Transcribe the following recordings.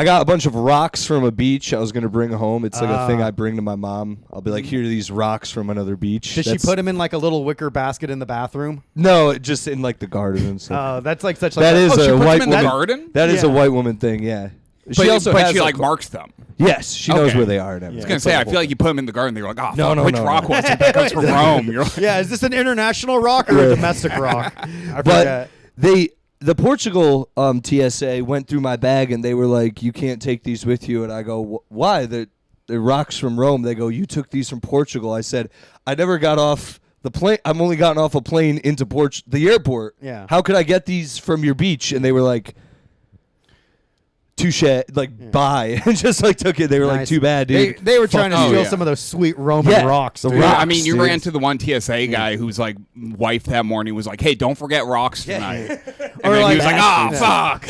I got a bunch of rocks from a beach I was going to bring home. It's like a thing I bring to my mom. I'll be like, here are these rocks from another beach. Did she put them in like a little wicker basket in the bathroom? No, just in like the garden and stuff. Oh, that's like such That like is she a puts white them in the woman. garden? That is a Yeah. white woman thing, yeah. But she like marks them. Yes, she knows Okay. where they are and everything. I was gonna say, I feel like you put them in the garden. They're like, oh, No, fuck, no, which no, rock no. was it? That comes from Rome. You're like, Yeah, is this an international rock or a domestic rock? I But forget. the Portugal TSA went through my bag and they were like, you can't take these with you. And I go, why? They're rocks from Rome. They go, you took these from Portugal. I said, I never got off the plane. I'm only gotten off a plane into the airport. Yeah. How could I get these from your beach? And they were like, touche, like bye, and just like took it. They were like, Nice. too bad, dude. They were trying to Oh, steal yeah. some of those sweet Roman Yeah, rocks. the dude. rocks. I mean, you dude. ran to the one TSA guy whose like wife that morning was like, "Hey, don't forget rocks tonight." And Or then like- he was like, "Oh, Yeah. fuck."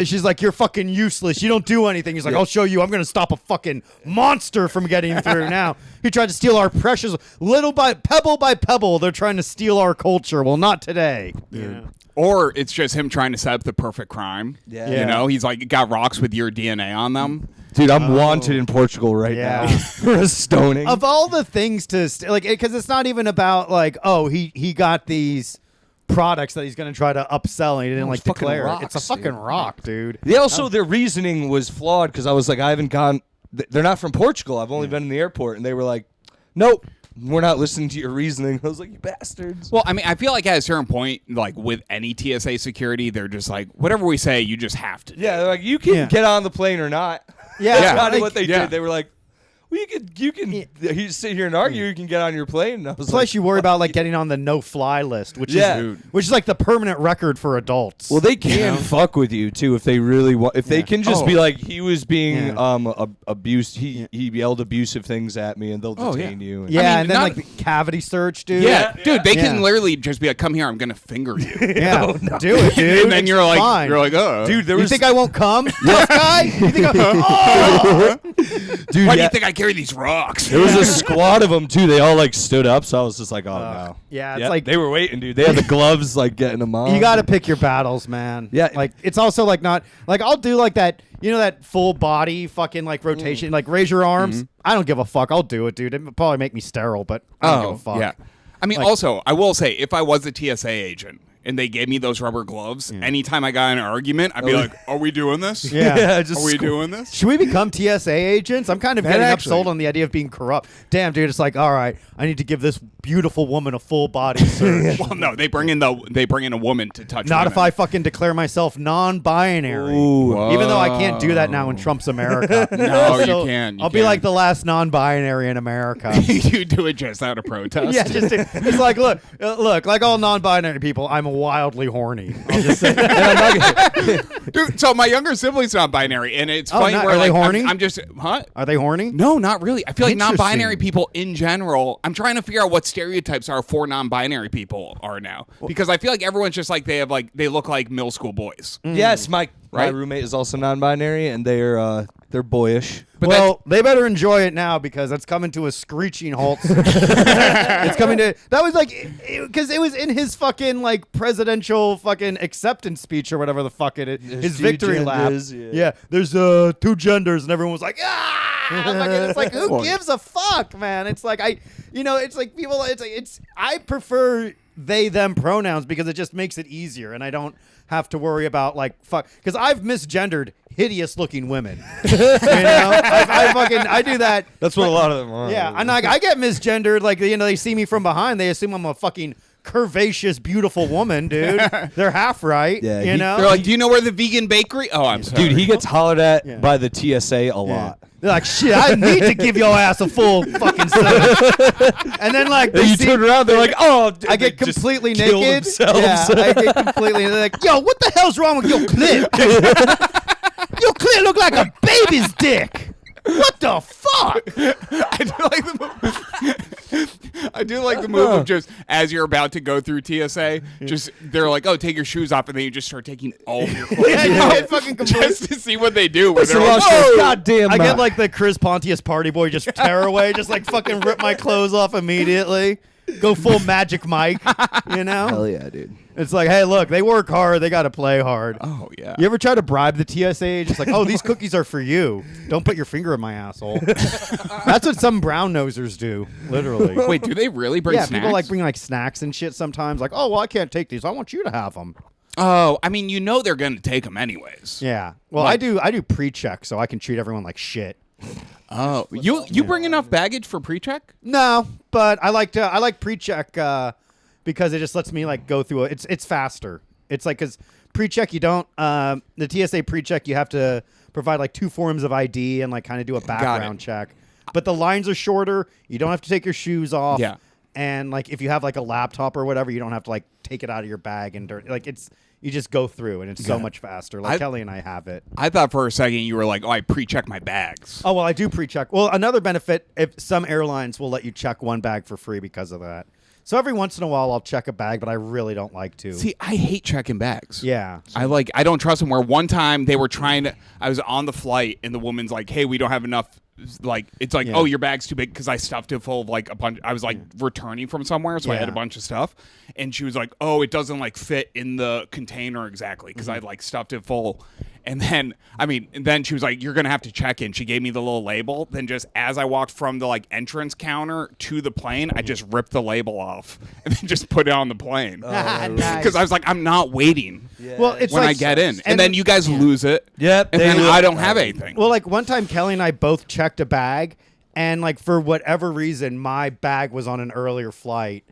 She's like, you're fucking useless. You don't do anything. He's like, I'll show you. I'm going to stop a fucking monster from getting through now. He tried to steal our precious, by pebble, they're trying to steal our culture. Well, not today. Yeah. Or it's just him trying to set up the perfect crime. Yeah. You know, he's like got rocks with your DNA on them. Dude, I'm wanted in Portugal right Yeah. now for a stoning. Of all the things to, like, because it's not even about, like, oh, he got these products that he's going to try to upsell and he didn't, like, fucking declare it. rocks, It's a fucking dude. rock, dude. They also, their reasoning was flawed because I was like, I haven't gone. They're not from Portugal. I've only been in the airport, and they were like, nope, we're not listening to your reasoning. I was like, you bastards. Well, I mean, I feel like at a certain point, like with any TSA security, they're just like, whatever we say, you just have to. Yeah, they're like, you can Yeah. get on the plane or not. Yeah, That's Yeah. kind of like- what they yeah. did. They were like, well, you can you sit here and argue. You can get on your plane. And I was Plus, like, you worry about, like, getting on the no-fly list, which Yeah. is which is like the permanent record for adults. well, they can fuck with you too if they really want. If they can just Oh. be like, he was being Yeah. abused. He yelled abusive things at me, and they'll Oh, yeah. detain you. And yeah, I mean, and then not- like the cavity search, dude. Yeah, dude, they Yeah. can literally just be like, "Come here, I'm gonna finger you," Yeah, do it, dude. and then It's you're like, fine. "Oh, dude, there You was think I won't come, tough guy? You think dude, why do yeah, you think I carry these rocks?" there was a squad of them too. They all like stood up, so I was just like, oh no. yeah, it's like- they were waiting, dude. They had the gloves like getting them on. You got to pick your battles, man. Yeah. Like, it's also like not like I'll do like that, you know, that full body fucking like rotation, like raise your arms. I don't give a fuck. I'll do it, dude. It would probably make me sterile, but I don't give a fuck. yeah. I mean, also, I will say, if I was a TSA agent and they gave me those rubber gloves, anytime I got in an argument, I'd be like, "Are we doing this? Yeah. Yeah, just Are we doing this?" Should we become TSA agents? I'm kind of getting actually- upsold on the idea of being corrupt. Damn, dude, it's like, all right, I need to give this beautiful woman a full body search. Well, no, they bring in a woman to touch. Not women. if I fucking declare myself non-binary. Ooh. Even though I can't do that now in Trump's America. No, you So can. You I'll be can. like the last non-binary in America. you do it just out of protest. Yeah, just it's like look, like all non-binary people, I'm wildly horny. I'll just say Dude, so my younger sibling's not binary, and it's Oh, funny not- where are they like, horny? I'm just, huh? Are they horny? No, not really. I feel like Interesting. non-binary people in general. I'm trying to figure out what stereotypes are for non-binary people are now, because I feel like everyone's just like they look like middle school boys. Yes, my Right? roommate is also non-binary, and they're boyish. But Well, they better enjoy it now because it's coming to a screeching halt. It's coming to that was like because it was in his fucking like presidential fucking acceptance speech or whatever the fuck it is. There's His two victory lap. genders, yeah. Yeah, there's two genders and everyone was like it's like who gives a fuck, man? It's like it's like people. It's like I prefer they them pronouns because it just makes it easier and I don't have to worry about like fuck because I've misgendered hideous looking women. You know, I do that. That's what a lot of them are. Yeah, and like I get misgendered. Like they see me from behind, they assume I'm a fucking curvaceous, beautiful woman, dude. They're half right. Yeah, you know. They're like, "Do you know where the vegan bakery?" Oh, I'm sorry. Dude, he gets hollered at Yeah. by the TSA a lot. They're like, shit, I need to give your ass a full fucking set. And then like And they you see, turn around, they're like, "Oh!" I get they just completely kill naked. themselves. Yeah, I get completely. They're like, yo, what the hell's wrong with your clit? Your clit look like a baby's dick. What the fuck? I do like the move of just as you're about to go through TSA, just they're like, "Oh, take your shoes off," and then you just start taking all of your clothes Yeah, you off get fucking complete. just to see what they do. Where Listen, they're like, Ross, "Whoa!" goddamn. I get like the Chris Pontius party boy, just tear away, just like fucking rip my clothes off immediately. Go full Magic Mike, you know? Hell yeah, dude. It's like, hey, look, they work hard. They got to play hard. Oh, yeah. You ever try to bribe the TSA? Just like, oh, these cookies are for you. Don't put your finger in my asshole. That's what some brown nosers do, literally. Wait, do they really bring yeah, snacks? people like bring like snacks and shit sometimes. Like, oh, well, I can't take these. I want you to have them. Oh, I mean, they're going to take them anyways. Yeah. Well, Like- I do pre-check so I can treat everyone like shit. Oh, you bring enough baggage for pre-check? No, but I like pre-check because it just lets me like go through it. It's faster. It's like because pre-check you don't the TSA pre-check you have to provide like 2 forms of ID and like kind of do a background check. But the lines are shorter. You don't have to take your shoes off. Yeah. And like if you have like a laptop or whatever, you don't have to like take it out of your bag and you just go through and it's so much faster. Like Kelly and I have it. I thought for a second you were like, oh, I pre-check my bags. Oh, well, I do pre-check. Well, another benefit, if some airlines will let you check one bag for free because of that. So every once in a while I'll check a bag, but I really don't like to. See, I hate checking bags. Yeah. I don't trust them. Where one time they were I was on the flight and the woman's like, hey, we don't have enough. Like, it's like, oh, your bag's too big because I stuffed it full of like a bunch. I was like returning from somewhere, so I had a bunch of stuff. And she was like, oh, it doesn't like fit in the container exactly because I like stuffed it full. And then she was like, you're going to have to check in. She gave me the little label. Then just as I walked from the like entrance counter to the plane, I just ripped the label off and then just put it on the plane. Because I was like, I'm not waiting Well, it's when like, I get in. And then you guys lose it. Yep. And then I don't have anything. Well, like one time Kelly and I both checked a bag and like for whatever reason, my bag was on an earlier flight.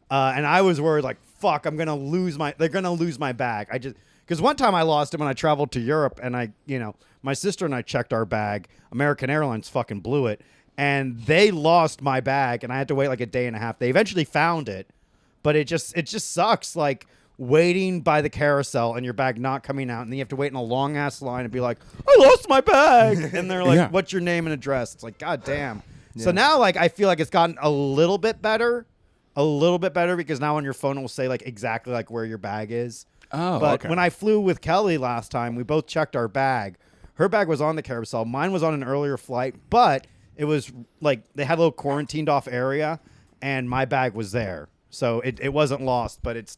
And I was worried like, fuck, they're going to lose my bag. Because one time I lost it when I traveled to Europe and my sister and I checked our bag. American Airlines fucking blew it. And they lost my bag and I had to wait like a day and a half. They eventually found it, but it just sucks. Like waiting by the carousel and your bag not coming out. And then you have to wait in a long ass line and be like, I lost my bag. And they're like, what's your name and address? It's like, God damn. Yeah. So now like, I feel like it's gotten a little bit better because now on your phone it will say like exactly like where your bag is. Oh, but okay. when I flew with Kelly last time, we both checked our bag. Her bag was on the carousel. Mine was on an earlier flight, but it was like they had a little quarantined off area, and my bag was there. So it wasn't lost, but it's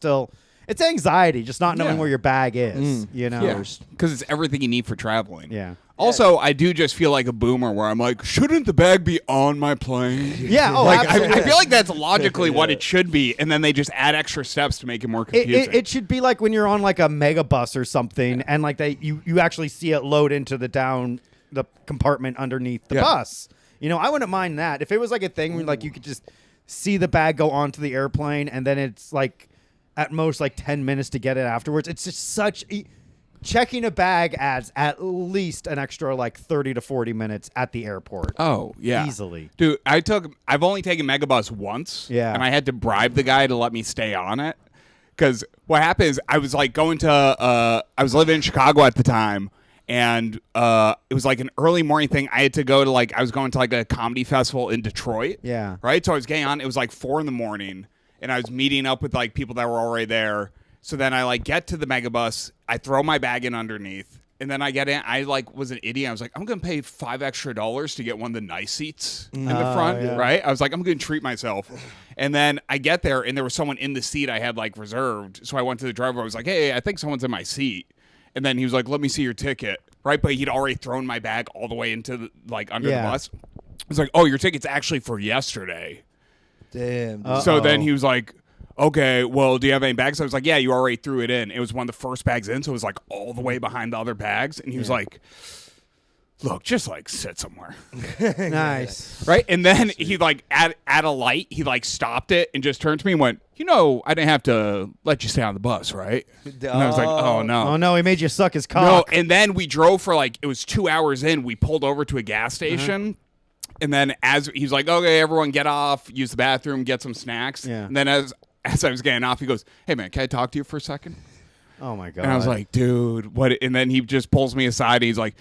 anxiety just not knowing where your bag is, you know? Yeah, because it's everything you need for traveling. Yeah. Also, I do just feel like a boomer where I'm like, shouldn't the bag be on my plane? Yeah. Oh, Like absolutely. I feel like that's logically what it should be, and then they just add extra steps to make it more confusing. It should be like when you're on like a mega bus or something, and like you actually see it load into the compartment underneath the bus. You know, I wouldn't mind that if it was like a thing where like you could just see the bag go onto the airplane, and then it's like at most like 10 minutes to get it afterwards. It's just checking a bag adds at least an extra like 30 to 40 minutes at the airport. Oh, yeah. Easily. Dude, I've only taken Megabus once. Yeah. And I had to bribe the guy to let me stay on it. Because what happened is I was like I was living in Chicago at the time. And it was like an early morning thing. I had to go to I was going to like a comedy festival in Detroit. Yeah. Right? So I was getting on. It was like 4 a.m. And I was meeting up with like people that were already there. So then I get to the Megabus, I throw my bag in underneath, and then I get in. I was an idiot. I was like, I'm gonna pay $5 extra to get one of the nice seats in the front, right? I was like, I'm gonna treat myself. And then I get there, and there was someone in the seat I had reserved. So I went to the driver. I was like, hey, I think someone's in my seat. And then he was like, let me see your ticket, right? But he'd already thrown my bag all the way into under the bus. I was like, oh, your ticket's actually for yesterday. Damn. Dude. So then he was like, okay, well, do you have any bags? I was like, yeah, you already threw it in. It was one of the first bags in, so it was all the way behind the other bags. And he was like, look, just sit somewhere. Nice. Right? And then he at a light, he stopped it and just turned to me and went, I didn't have to let you stay on the bus, right? And I was like, oh no. Oh no, he made you suck his cock. No, and then we drove for it was 2 hours in. We pulled over to a gas station. And then as he's like, okay, everyone get off, use the bathroom, get some snacks. Yeah. And then as I was getting off, he goes, hey, man, can I talk to you for a second? Oh, my God. And I was like, dude, what? And then he just pulls me aside. And he's like,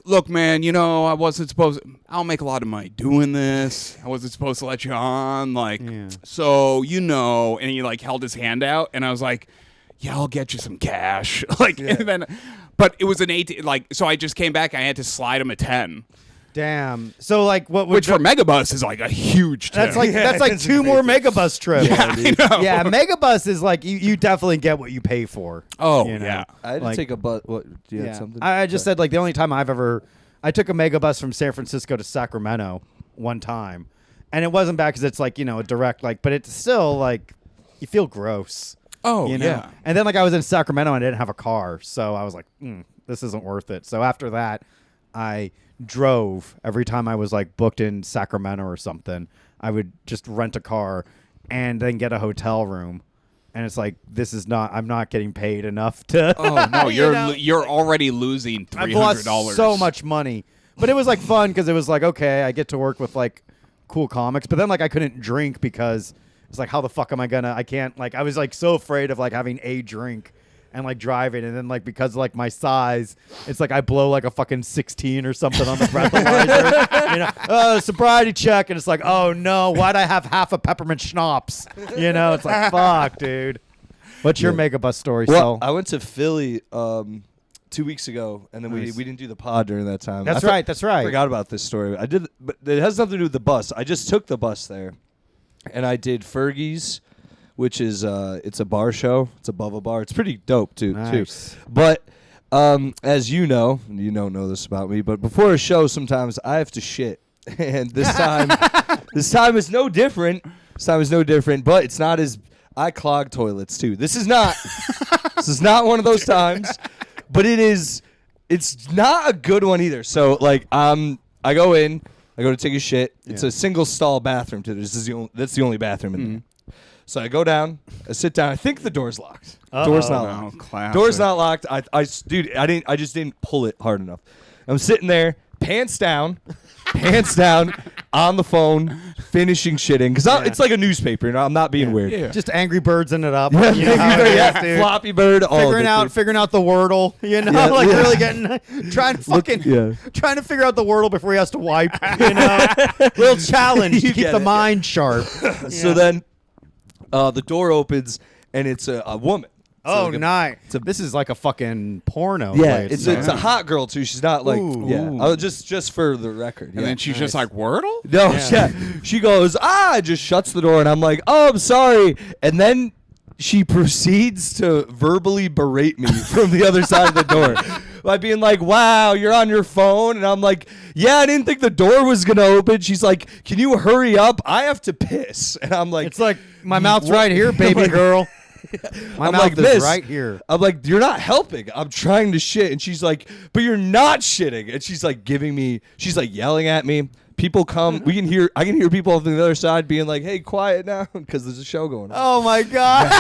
look, man, I wasn't supposed to. I don't make a lot of money doing this. I wasn't supposed to let you on. So, And he, held his hand out. And I was like, yeah, I'll get you some cash. And then, but it was an 18. So I just came back. I had to slide him a 10. Damn. So like, what would Which for Megabus is like a huge tip. that's like two more Megabus trips. Yeah, I know. Yeah, Megabus is like you definitely get what you pay for. Oh, you know? yeah. I had to Like- take a bus. What? Do you Yeah. have something? I just said like the only time I took a Megabus from San Francisco to Sacramento one time, and it wasn't bad because it's like a direct but it's still like you feel gross. Oh, you know? yeah. And then like I was in Sacramento and I didn't have a car, so I was like, this isn't worth it. So after that, I drove every time I was like booked in Sacramento or something. I would just rent a car and then get a hotel room. And it's like, I'm not getting paid enough to. Oh no, you know? you're already losing I've $300. lost so much money, but it was like fun because it was like, okay, I get to work with like cool comics, but then like I couldn't drink because it's like, how the fuck am I can't like, I was like so afraid of like having a drink and like driving, and then like because of like my size, it's like I blow like a fucking 16 or something on the breathalyzer, sobriety check, and it's like, oh no, why'd I have half a peppermint schnapps? It's like, fuck, dude. What's your Megabus story? Well, So I went to Philly 2 weeks ago, and then Nice. we didn't do the pod during that time. That's I right. That's right. forgot about this story. I did, but it has nothing to do with the bus. I just took the bus there, and I did Fergie's, which is it's a bar show. It's above a bar. It's pretty dope too. Nice. But as you don't know this about me, but before a show, sometimes I have to shit, and this time is no different. This time is no different, but it's not as I clog toilets too. This is not one of those times, but it is. It's not a good one either. So like I go to take a shit. It's a single stall bathroom too. That's the only bathroom in there. So I go down, I sit down. I think the door's locked. Door's not Oh, locked. classic. Door's not locked. I just didn't pull it hard enough. I'm sitting there, pants down, on the phone, finishing shitting because it's like a newspaper. I'm not being weird. Yeah. Just Angry Birdsing it up. Yeah, You know how it is, dude. Floppy Bird, all figuring of it, dude. figuring out the Wordle, really getting trying to figure out the Wordle before he has to wipe, little challenge to You keep get the it. mind sharp. So then the door opens and it's a woman. So like a- nice. This is like a fucking porno. Yeah, place. it's a hot girl too. She's not like Ooh. just for the record. And then she's just like, Wordle? No, she goes, just shuts the door, and I'm like, oh, I'm sorry. And then she proceeds to verbally berate me from the other side of the door by being like, wow, you're on your phone. And I'm like, yeah, I didn't think the door was going to open. She's like, can you hurry up? I have to piss. And I'm like, It's like my mouth's right here, baby like- girl. My I'm mouth like, is "Miss." right here. I'm like, you're not helping. I'm trying to shit. And she's like, but you're not shitting. And she's like she's like yelling at me. People come. I can hear people on the other side being like, hey, quiet now, because there's a show going on. Oh my god!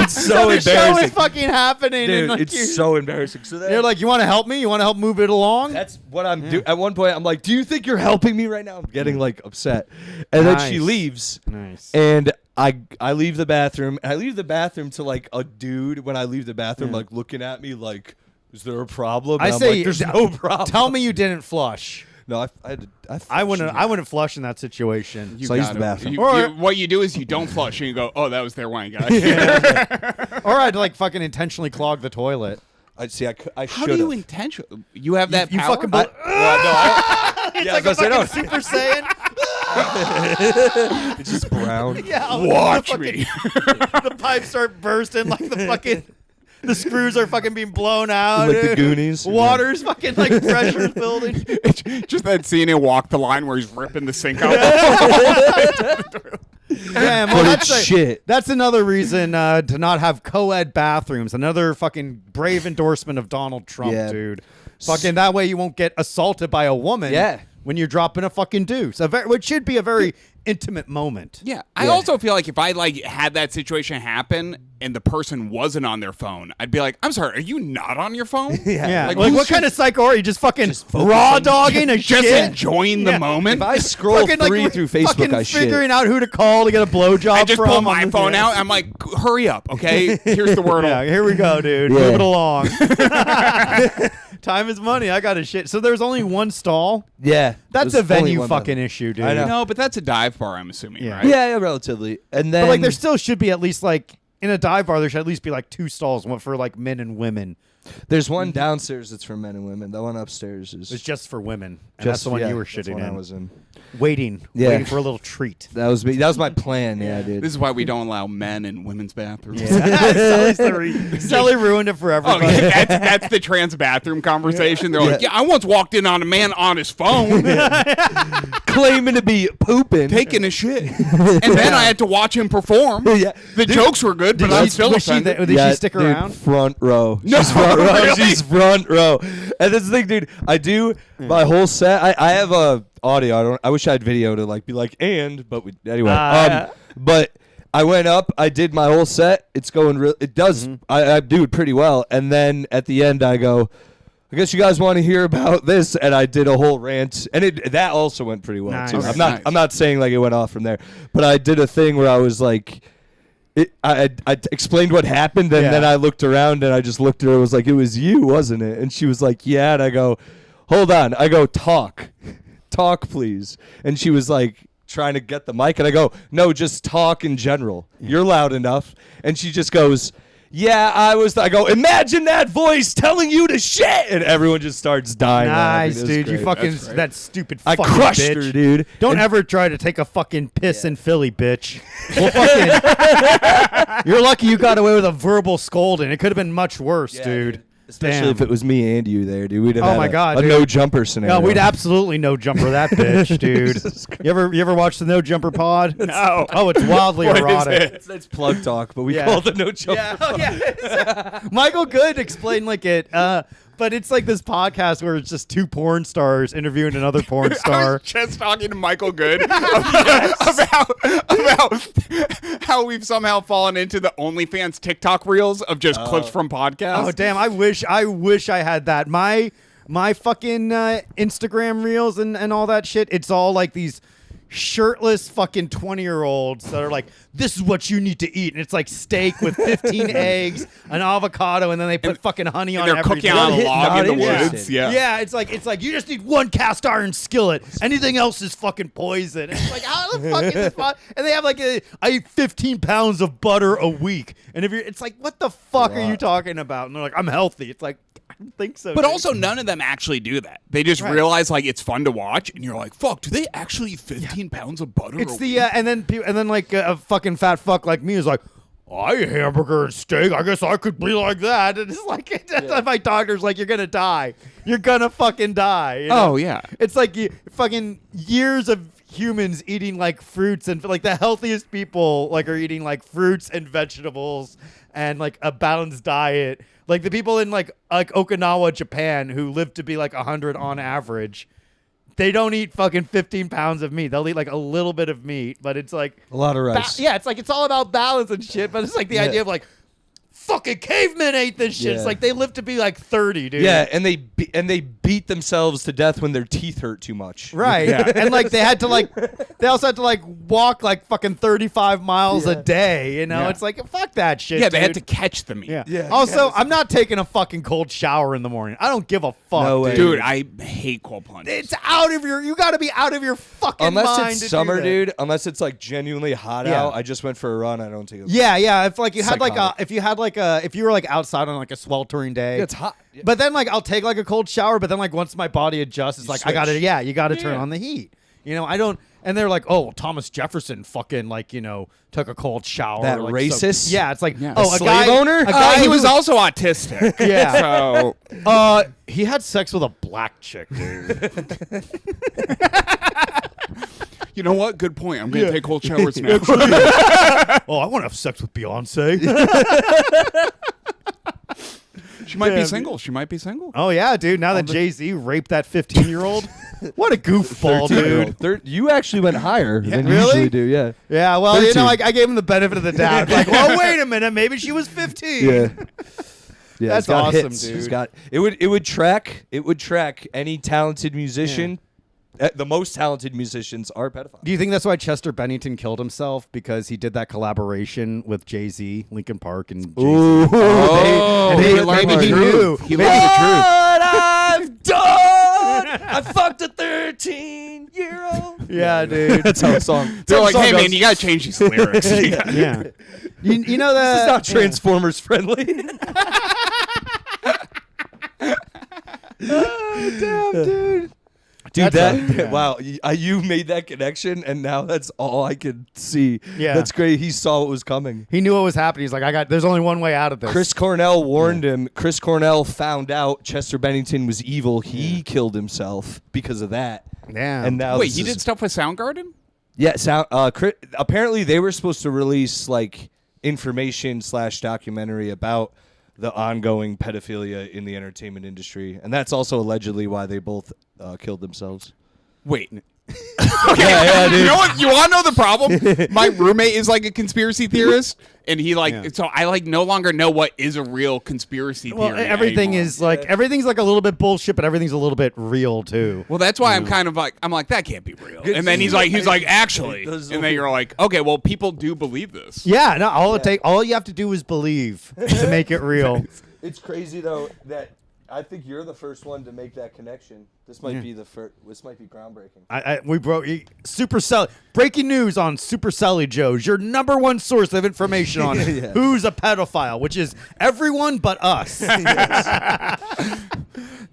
It's so the show embarrassing. is fucking happening. Dude, and like it's so embarrassing. So They're like, you want to help me? You want to help move it along? that's what I'm doing. At one point, I'm like, do you think you're helping me right now? I'm getting like upset. And then she Nice. leaves. Nice. And I leave the bathroom. And I leave the bathroom to like a dude when I leave the bathroom, like looking at me like, is there a problem? And I I'm say, like, there's no problem. Tell me you didn't flush. No, I wouldn't flush in that situation. So I use the bathroom. What you do is you don't flush and you go, oh, that was their wine, guys. Or I'd like fucking intentionally clog the toilet. I see. I How should do you intentionally? You have that You power? fucking yeah, like a fucking Super Saiyan. it's just brown. Yeah, Watch the me. the pipes start bursting like the fucking. The screws are fucking being blown out. Like the dude. Goonies. Water's fucking like pressure's building. It's just that scene in Walk the Line where he's ripping the sink out. Damn, well, But that's it's shit. That's another reason to not have co-ed bathrooms. Another fucking brave endorsement of Donald Trump, Yeah. dude. Fucking that way you won't get assaulted by a woman. Yeah. When you're dropping a fucking deuce, which should be a very intimate moment. Yeah, I also feel like if I like had that situation happen and the person wasn't on their phone, I'd be like, "I'm sorry, are you not on your phone? Yeah. Like, Like, who's what kind of psycho are you? Just fucking focusing. raw dogging a just shit? enjoying the moment? If I scroll Fucking, like, through Facebook, fucking I shit. figuring out who to call to get a blowjob I just from. pull on my the- phone out. I'm like, hurry up, okay? Here's the word. Yeah, here we go, dude. Yeah. Move it along. Time is money. I got to shit. So there's only one stall. Yeah, That's there's a venue only one fucking button. issue, dude. I know. No, but that's a dive bar, I'm assuming, Yeah. right? Yeah, relatively. And then But like, there still should be at least like in a dive bar, there should at least be like two stalls, one for like men and women. There's one downstairs that's for men and women. The one upstairs is It's just for women. And that's the one you were that's shitting one in. I was in. Waiting for a little treat. That was me. That was my plan. Yeah, dude. This is why we don't allow men in women's bathrooms. Selli ruined it for Oh, everybody. yeah, that's the trans bathroom conversation. They're like, yeah, I once walked in on a man on his phone Claiming to be pooping. taking a shit, and then I had to watch him perform. Yeah. The jokes were good, but I'm still offended. Did she stick dude, around? Front row. No, She's front row. really? She's front row. And this is the thing, dude. I do my whole set. I have a audio. I wish I had video to like be like but anyway. But I went up. I did my whole set. It's going real. It does. I do it pretty well. And then at the end, I go, I guess you guys want to hear about this, and I did a whole rant, and that also went pretty well too. Nice. I'm not saying like it went off from there, but I did a thing where I was like, I explained what happened, and then I looked around and I just looked at her. I was like, it was you, wasn't it? And she was like, yeah. And I go, hold on. I go, talk, please. And she was like trying to get the mic, and I go, no, just talk in general. You're loud enough. And she just goes, yeah, I go, imagine that voice telling you to shit, and everyone just starts dying. Nice, laughing. It was dude. You great. fucking that stupid. I fucking crushed bitch. her, dude. Don't ever try to take a fucking piss in Philly, bitch. Well, fucking. You're lucky you got away with a verbal scolding. It could have been much worse, Yeah, dude. Especially Damn. if it was me and you there, dude. We'd have Oh had my God, a dude. no jumper scenario. No, we'd absolutely no jumper that bitch, dude. You ever watch the No Jumper Pod? No. Oh, it's wildly What is erotic. it? That's plug talk, but we Yeah. call it the no jumper. Yeah, oh, yeah. Michael Good explained like it, but it's like this podcast where it's just two porn stars interviewing another porn I star. was just talking to Michael Good about how we've somehow fallen into the OnlyFans TikTok reels of just clips from podcasts. Oh damn! I wish I had that. My fucking Instagram reels and all that shit. It's all like these shirtless fucking 20-year-olds that are like, this is what you need to eat, and it's like steak with 15 eggs, an avocado, and then they put fucking honey on they're everything. cooking on a log in the Yeah. woods. Yeah. Yeah, it's like you just need one cast iron skillet. Anything else is fucking poison. And it's like, how the fuck is this fun? And they have like I eat 15 pounds of butter a week. And it's like, what the fuck are you talking about? And they're like, I'm healthy. It's like, I don't think so. But dude. also, none of them actually do that. They just Right. realize like it's fun to watch, and you're like, "Fuck, do they actually eat 15 pounds of butter?" It's a the week? and then like a fucking fat fuck like me is like, I eat hamburger and steak. I guess I could be like that. And it's like my doctor's like, you're gonna die. You're gonna fucking die. you know? Oh yeah. It's like fucking years of humans eating like fruits, and like the healthiest people like are eating like fruits and vegetables and like a balanced diet. Like the people in like Okinawa, Japan, who live to be like 100 on average, they don't eat fucking 15 pounds of meat. They'll eat like a little bit of meat, but it's like A lot of rice. yeah, it's like it's all about balance and shit. But it's like the idea of like fucking cavemen ate this shit. Yeah. It's like they live to be like 30, dude. Yeah, and they beat themselves to death when their teeth hurt too much. Right. Yeah. And like they also had to like walk like fucking 35 miles a day, you know? Yeah. It's like fuck that shit. Yeah, they had dude. to catch the meat. Yeah. Yeah. Also, I'm not taking a fucking cold shower in the morning. I don't give a fuck, No way. Dude, I hate cold plunges. It's out of you got to be out of your fucking Unless mind it's to do summer, that. dude. Unless it's like genuinely hot Yeah. out. I just went for a run. I don't take a Yeah. If like you had Psychotic. if you were like outside on like a sweltering day. Yeah, it's hot. Yeah. But then like I'll take like a cold shower, but then like once my body adjusts, it's like I gotta switch. you gotta turn Yeah. on the heat. You know, I don't and they're like, oh, Thomas Jefferson fucking like, you know, took a cold shower. That like, racist? yeah, it's like Yeah. oh, A a slave guy, owner? A guy he who was also autistic. Yeah. So he had sex with a black chick, dude. you know what? Good point. I'm gonna take cold showers now. Oh, I want to have sex with Beyonce. She might Yeah. be single. She might be single. Oh yeah, dude. Now that Jay-Z raped that 15-year-old, what a goofball, dude. You actually went higher than you really? usually do. Yeah. Yeah, well, you 13. know, I gave him the benefit of the doubt. Like, well, wait a minute, maybe she was 15. Yeah. Yeah, That's he's got awesome, hits. dude. He's got it would track any talented musician. The most talented musicians are pedophiles. Do you think that's why Chester Bennington killed himself? Because he did that collaboration with Jay-Z, Linkin Park, and Jay-Z. Ooh. Oh, and he maybe learned the he truth. knew. He learned the truth. What I've done, I fucked a 13-year-old. Yeah, dude. That's how the song. They're like, hey man, goes. you gotta change these lyrics. Yeah. You know This that is not Transformers friendly. Damn, dude. Dude, Yeah. wow, you made that connection, and now that's all I could see. Yeah. That's great. He saw what was coming. He knew what was happening. He's like, there's only one way out of this. Chris Cornell warned him. Chris Cornell found out Chester Bennington was evil. He killed himself because of that. Yeah. And now Wait, this he is- did stuff with Soundgarden? Yeah, apparently they were supposed to release like information / documentary about the ongoing pedophilia in the entertainment industry, and that's also allegedly why they both killed themselves. Wait. Yeah, dude. You know what? You want to know the problem? My roommate is like a conspiracy theorist, and he so I like no longer know what is a real conspiracy theory. Well, everything anymore. is like everything's like a little bit bullshit, but everything's a little bit real too. Well, that's why I'm like that can't be real. And then he's like actually, and then you're like, okay, well, people do believe this. Yeah, no. All you have to do is believe to make it real. It's crazy though that I think you're the first one to make that connection. This might be the first. This might be groundbreaking. We broke Super Selli. Breaking news on Super Selli Joe's, your number one source of information on who's a pedophile, which is everyone but us.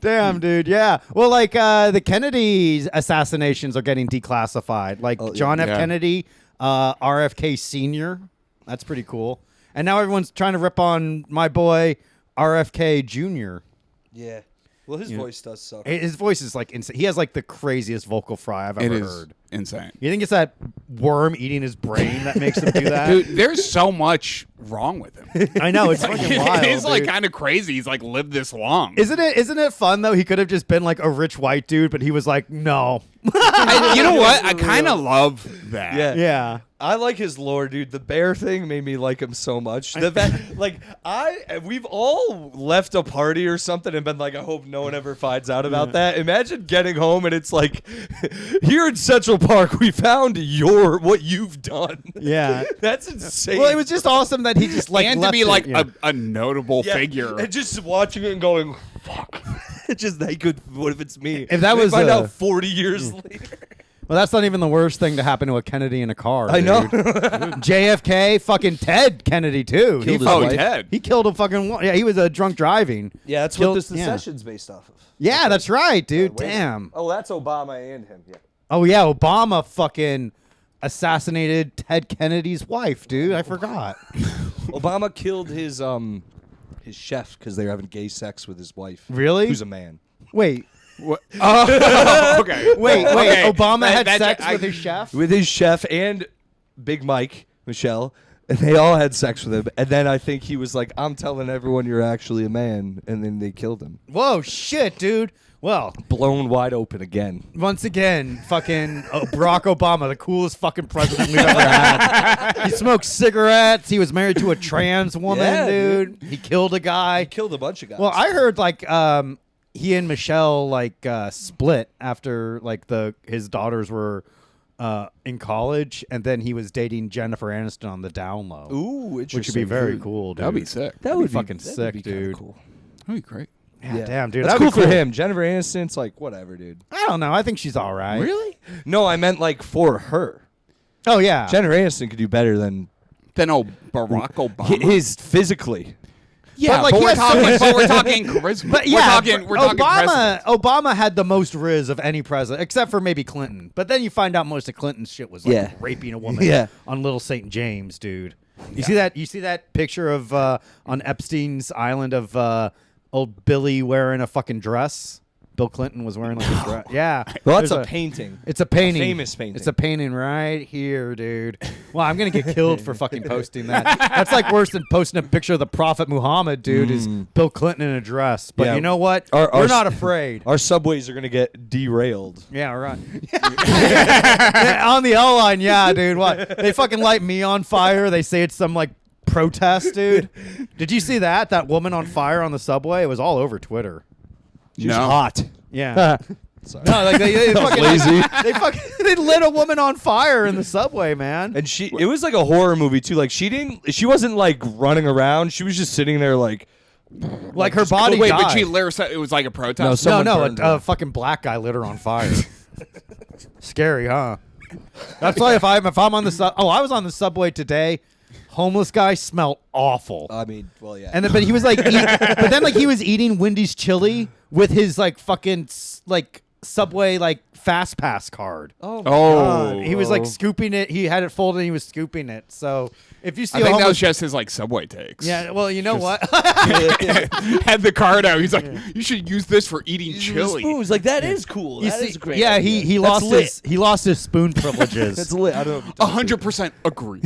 Damn, dude. Yeah. Well, like the Kennedy assassinations are getting declassified. Like John F. Kennedy, RFK Sr. That's pretty cool. And now everyone's trying to rip on my boy RFK Jr. Yeah. Well, his voice does suck. His voice is like insane. He has like the craziest vocal fry I've ever heard. Insane. You think it's that worm eating his brain that makes him do that? Dude, there's so much wrong with him. I know, it's fucking wild. It's like dude. kind of crazy. He's like lived this long. Isn't it fun though? He could have just been like a rich white dude, but he was like, no. You know what? I kind of love that. Yeah. Yeah. I like his lore, dude. The bear thing made me like him so much. We've all left a party or something and been like, I hope no one ever finds out about that. Imagine getting home and it's like, here in Central Park, we found what you've done. Yeah. That's insane. Well, it was just awesome that he just like and to left be it, like yeah. a notable figure. And just watching it and going, fuck. It's just that good. What if it's me? If that We was, find out 40 years later. Well, that's not even the worst thing to happen to a Kennedy in a car. I know. JFK, fucking Ted Kennedy too. Killed his Oh, wife. Ted. He killed a fucking. Yeah, he was a drunk driving. Yeah, that's Killed- what this yeah. session's based off of. Yeah, that's right, dude. Wait. Damn. Oh, that's Obama and him. Yeah. Oh yeah, Obama fucking assassinated Ted Kennedy's wife, dude. I forgot. Obama killed his chef because they were having gay sex with his wife. Really? Who's a man. Wait, What? Oh, okay. wait. Okay. Obama had That- sex I- with his chef? With his chef and Big Mike, Michelle. And they all had sex with him. And then I think he was like, I'm telling everyone you're actually a man. And then they killed him. Whoa, shit, dude. Well, Blown wide open again. once again, fucking Barack Obama, the coolest fucking president we've ever had. He smoked cigarettes. He was married to a trans woman, Yeah, dude. He killed a guy. Killed a bunch of guys. Well, I heard like he and Michelle like split after like his daughters were in college, and then he was dating Jennifer Aniston on the down low. Ooh, interesting. which would be very cool, dude. That'd be sick. That'd be fucking that'd sick, be kinda dude. Cool. That'd be great. Yeah, damn, dude. That's That'd cool be for him. Jennifer Aniston's like, whatever, dude. I don't know. I think she's all right. Really? No, I meant like for her. Oh yeah. Jennifer Aniston could do better than Then Barack Obama. his physically. Yeah, But, like, he has so much- but we're talking charisma. But yeah, we're talking president. Obama had the most riz of any president, except for maybe Clinton. But then you find out most of Clinton's shit was like Yeah. raping a woman Yeah. on Little St. James, dude. You see that? You see that picture of on Epstein's island of old Billy wearing a fucking dress? Bill Clinton was wearing like a dress. Yeah. Well, that's There's a painting. It's a painting. famous painting. It's a painting right here, dude. Well, I'm gonna get killed for fucking posting that. That's like worse than posting a picture of the Prophet Muhammad, dude. Is Bill Clinton in a dress? But Yeah. you know what? Our- We're our- not afraid. Our subways are going to get derailed. Yeah, right. Yeah, on the L line, yeah, dude. What? They fucking light me on fire. They say it's some like protest, dude. Did you see that? That woman on fire on the subway? It was all over Twitter. She's No. hot. Yeah. Sorry. No, like they fucking lazy. they lit a woman on fire in the subway, man. And it was like a horror movie too. Like she wasn't like running around. She was just sitting there like Like her body Wait, died. but she literally it was like a protest. No, no, someone no, burned a her. fucking black guy lit her on fire. Scary, huh? That's why if I'm on the I was on the subway today. Homeless guy smelled awful. I mean, well, yeah. And then, but he was like, but then like he was eating Wendy's chili with his like fucking like Subway like fast pass card. Oh, He was like scooping it. He had it folded. And he was scooping it. So if you see, I a think that homeless- was just his like Subway takes. yeah. Well, you know what? Had the card out. He's like, you should use this for eating chili. Spoons, like that is cool. You That see- is a great. yeah, idea. he That's lost lit. he lost his spoon privileges. That's lit. I don't know. 100% agree.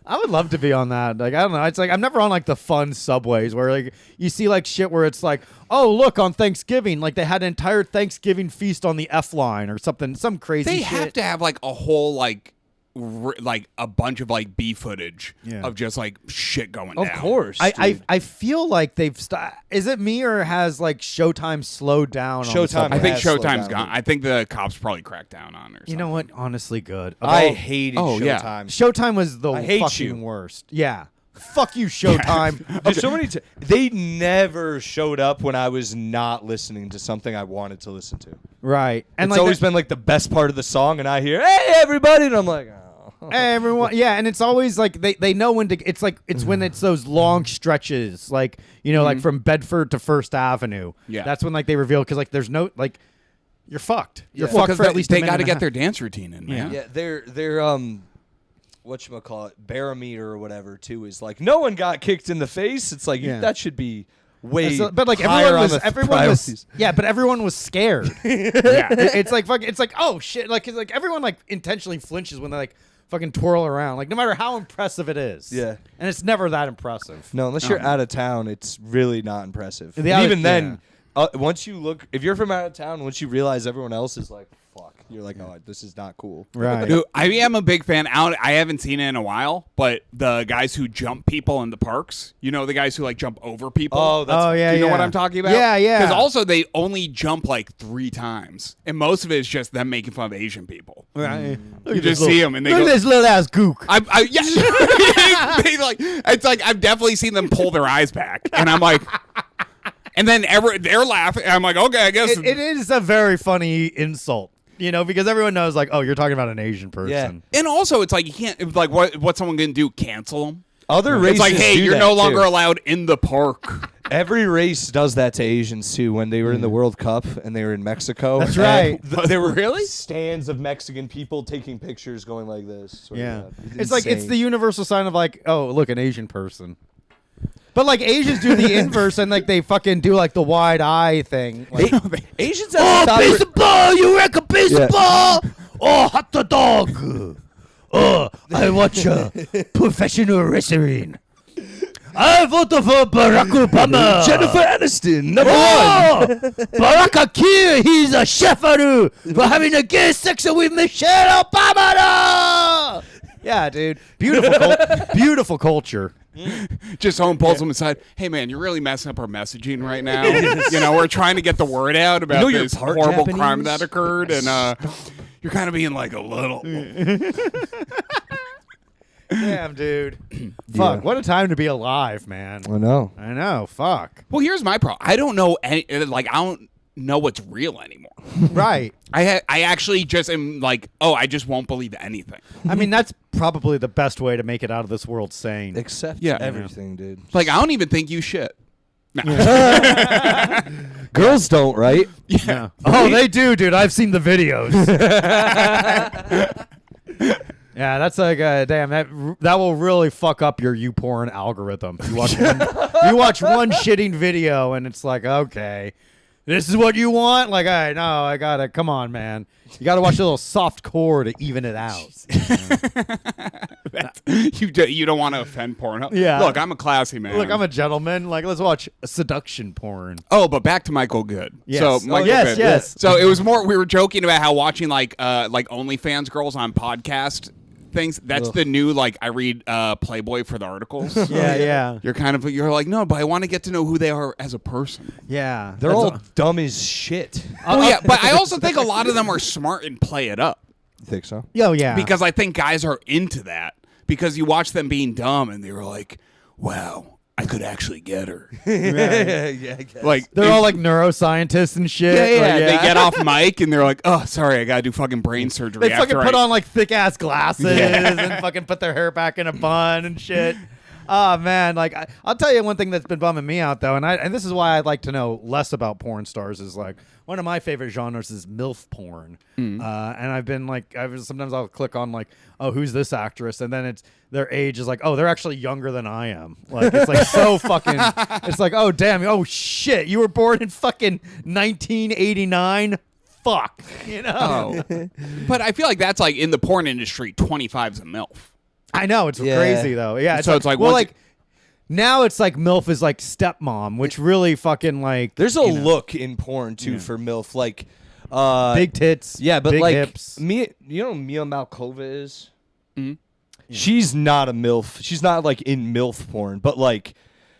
I would love to be on that. Like, I don't know. It's like I'm never on like the fun subways where like you see like shit where it's like, oh look, on Thanksgiving, like they had an entire Thanksgiving feast on the F line or something, some crazy They shit. have to have like a whole like a bunch of like B footage Yeah. of just like shit going Of down. course. I feel like they've is it me or has like Showtime slowed down? on the Showtime subway? I think has slowed Showtime's down. gone. I think the cops probably cracked down on her. You know what? Honestly, good. I hated Oh, yeah. Showtime. Showtime was the I hate fucking you. worst. Yeah. Fuck you, Showtime. There's so many. They never showed up when I was not listening to something I wanted to listen to. Right. And It's like always been like the best part of the song, and I hear, "Hey, everybody," and I'm like, "Oh." everyone, yeah, and it's always like they know when to. It's like it's when it's those long stretches, like like from Bedford to First Avenue. Yeah. That's when like they reveal because like there's no like you're fucked. You're Yeah. Well, fucked for at least a they minute got to and a get half. their dance routine in, man. Yeah, they're whatchamacallit, barometer or whatever too is like no one got kicked in the face. It's like Yeah. that should be way. So- but like higher everyone on was the everyone priorities. was yeah, but everyone was scared. Yeah. It's like fuck. It's like oh shit. Like it's like everyone like intentionally flinches when they like fucking twirl around. Like no matter how impressive it is. Yeah. And it's never that impressive. No, unless you're out of town, it's really not impressive. The And out- even then, once you look, if you're from out of town, once you realize everyone else is like, fuck, you're like, oh, this is not cool. Right. Dude, I am a big fan. I haven't seen it in a while, but the guys who jump people in the parks, the guys who like jump over people. Oh, that's Oh yeah. Do you know yeah. what I'm talking about? Yeah, yeah. Because also they only jump like 3 times, and most of it is just them making fun of Asian people. Right. You just see them and they Look go. at this little ass gook. Yeah. They like. It's like I've definitely seen them pull their eyes back, and I'm like, and then they're laughing. And I'm like, okay, I guess It is a very funny insult, because everyone knows, like, oh, you're talking about an Asian person. And also, it's like you can't. It's like what someone can do? Cancel them. Other races It's like, hey, do you're that, no longer too. allowed in the park. Every race does that to Asians too. When they were in the World Cup and they were in Mexico, That's and right. There were Really? stands of Mexican people taking pictures, going like this. sort of, Yeah. It's It's like, it's insane. the universal sign of, like, oh, look, an Asian person. But, like, Asians do the inverse, and, like, they fucking do, like, the wide eye thing. Like, Asians have to stop baseball! You wreck a baseball! Oh, hot dog! Oh, I watch professional wrestling. I vote for Barack Obama. Jennifer Aniston, number Oh, one. Barack here, he's a chef for having a gay sex with Michelle Obama. Yeah, dude. Beautiful culture. Just someone pulls them aside. Hey, man, you're really messing up our messaging right now. We're trying to get the word out about you're this part horrible Japanese? crime that occurred, and you're kind of being like a little. Damn, dude. Fuck, what a time to be alive, man. I know. I know, fuck. Well, here's my problem. I don't know I don't know what's real anymore. Right. I actually just am like, oh, I just won't believe anything. I mean, that's probably the best way to make it out of this world sane. Accept Yeah. everything, dude. Like, I don't even think you shit. Girls don't, right? Yeah. Oh, they do, dude. I've seen the videos. Yeah, that's like damn that will really fuck up your YouPorn algorithm. You watch one shitting video and it's like, okay, this is what you want. Like, I know, I gotta come on, man. You gotta watch a little soft core to even it out. You don't want to offend Pornhub. Yeah. Look, I'm a classy man. Look, I'm a gentleman. Like, let's watch seduction porn. Oh, but back to Michael Good. Yes. So Oh, Michael yes, Good. yes. So it was more. We were joking about how watching like OnlyFans girls on podcast things. That's the new like. I read Playboy for the articles. Yeah. You're like, no, but I want to get to know who they are as a person. Yeah. They're all dumb as shit. Oh yeah, but I also think a lot of them are smart and play it up You think so? Oh yeah. because I think guys are into that because you watch them being dumb and they were like, wow, I could actually get her. Yeah, I guess. Like They're all like neuroscientists and shit. yeah. Like, They get off mic and they're like, oh, sorry, I gotta do fucking brain surgery. They fucking after put I-" on like thick ass glasses Yeah. and fucking put their hair back in a bun and shit. Oh man, like I'll tell you one thing that's been bumming me out though, and this is why I'd like to know less about porn stars. Is like one of my favorite genres is MILF porn, and I've been like, sometimes I'll click on like, oh, who's this actress, and then it's their age is like, oh, they're actually younger than I am. Like it's like so fucking. It's like, oh damn, oh shit, you were born in fucking 1989. Fuck, you know. Oh. But I feel like that's like in the porn industry, 25's a MILF. I know it's Yeah. crazy though. Yeah, So it's like well, once like now it's like MILF is like stepmom, which really fucking like There's a you know, look in porn too for MILF, like big tits. yeah, but big like hips. Mia, you know who Mia Malkova is? Mhm. She's not a MILF. She's not like in MILF porn, but like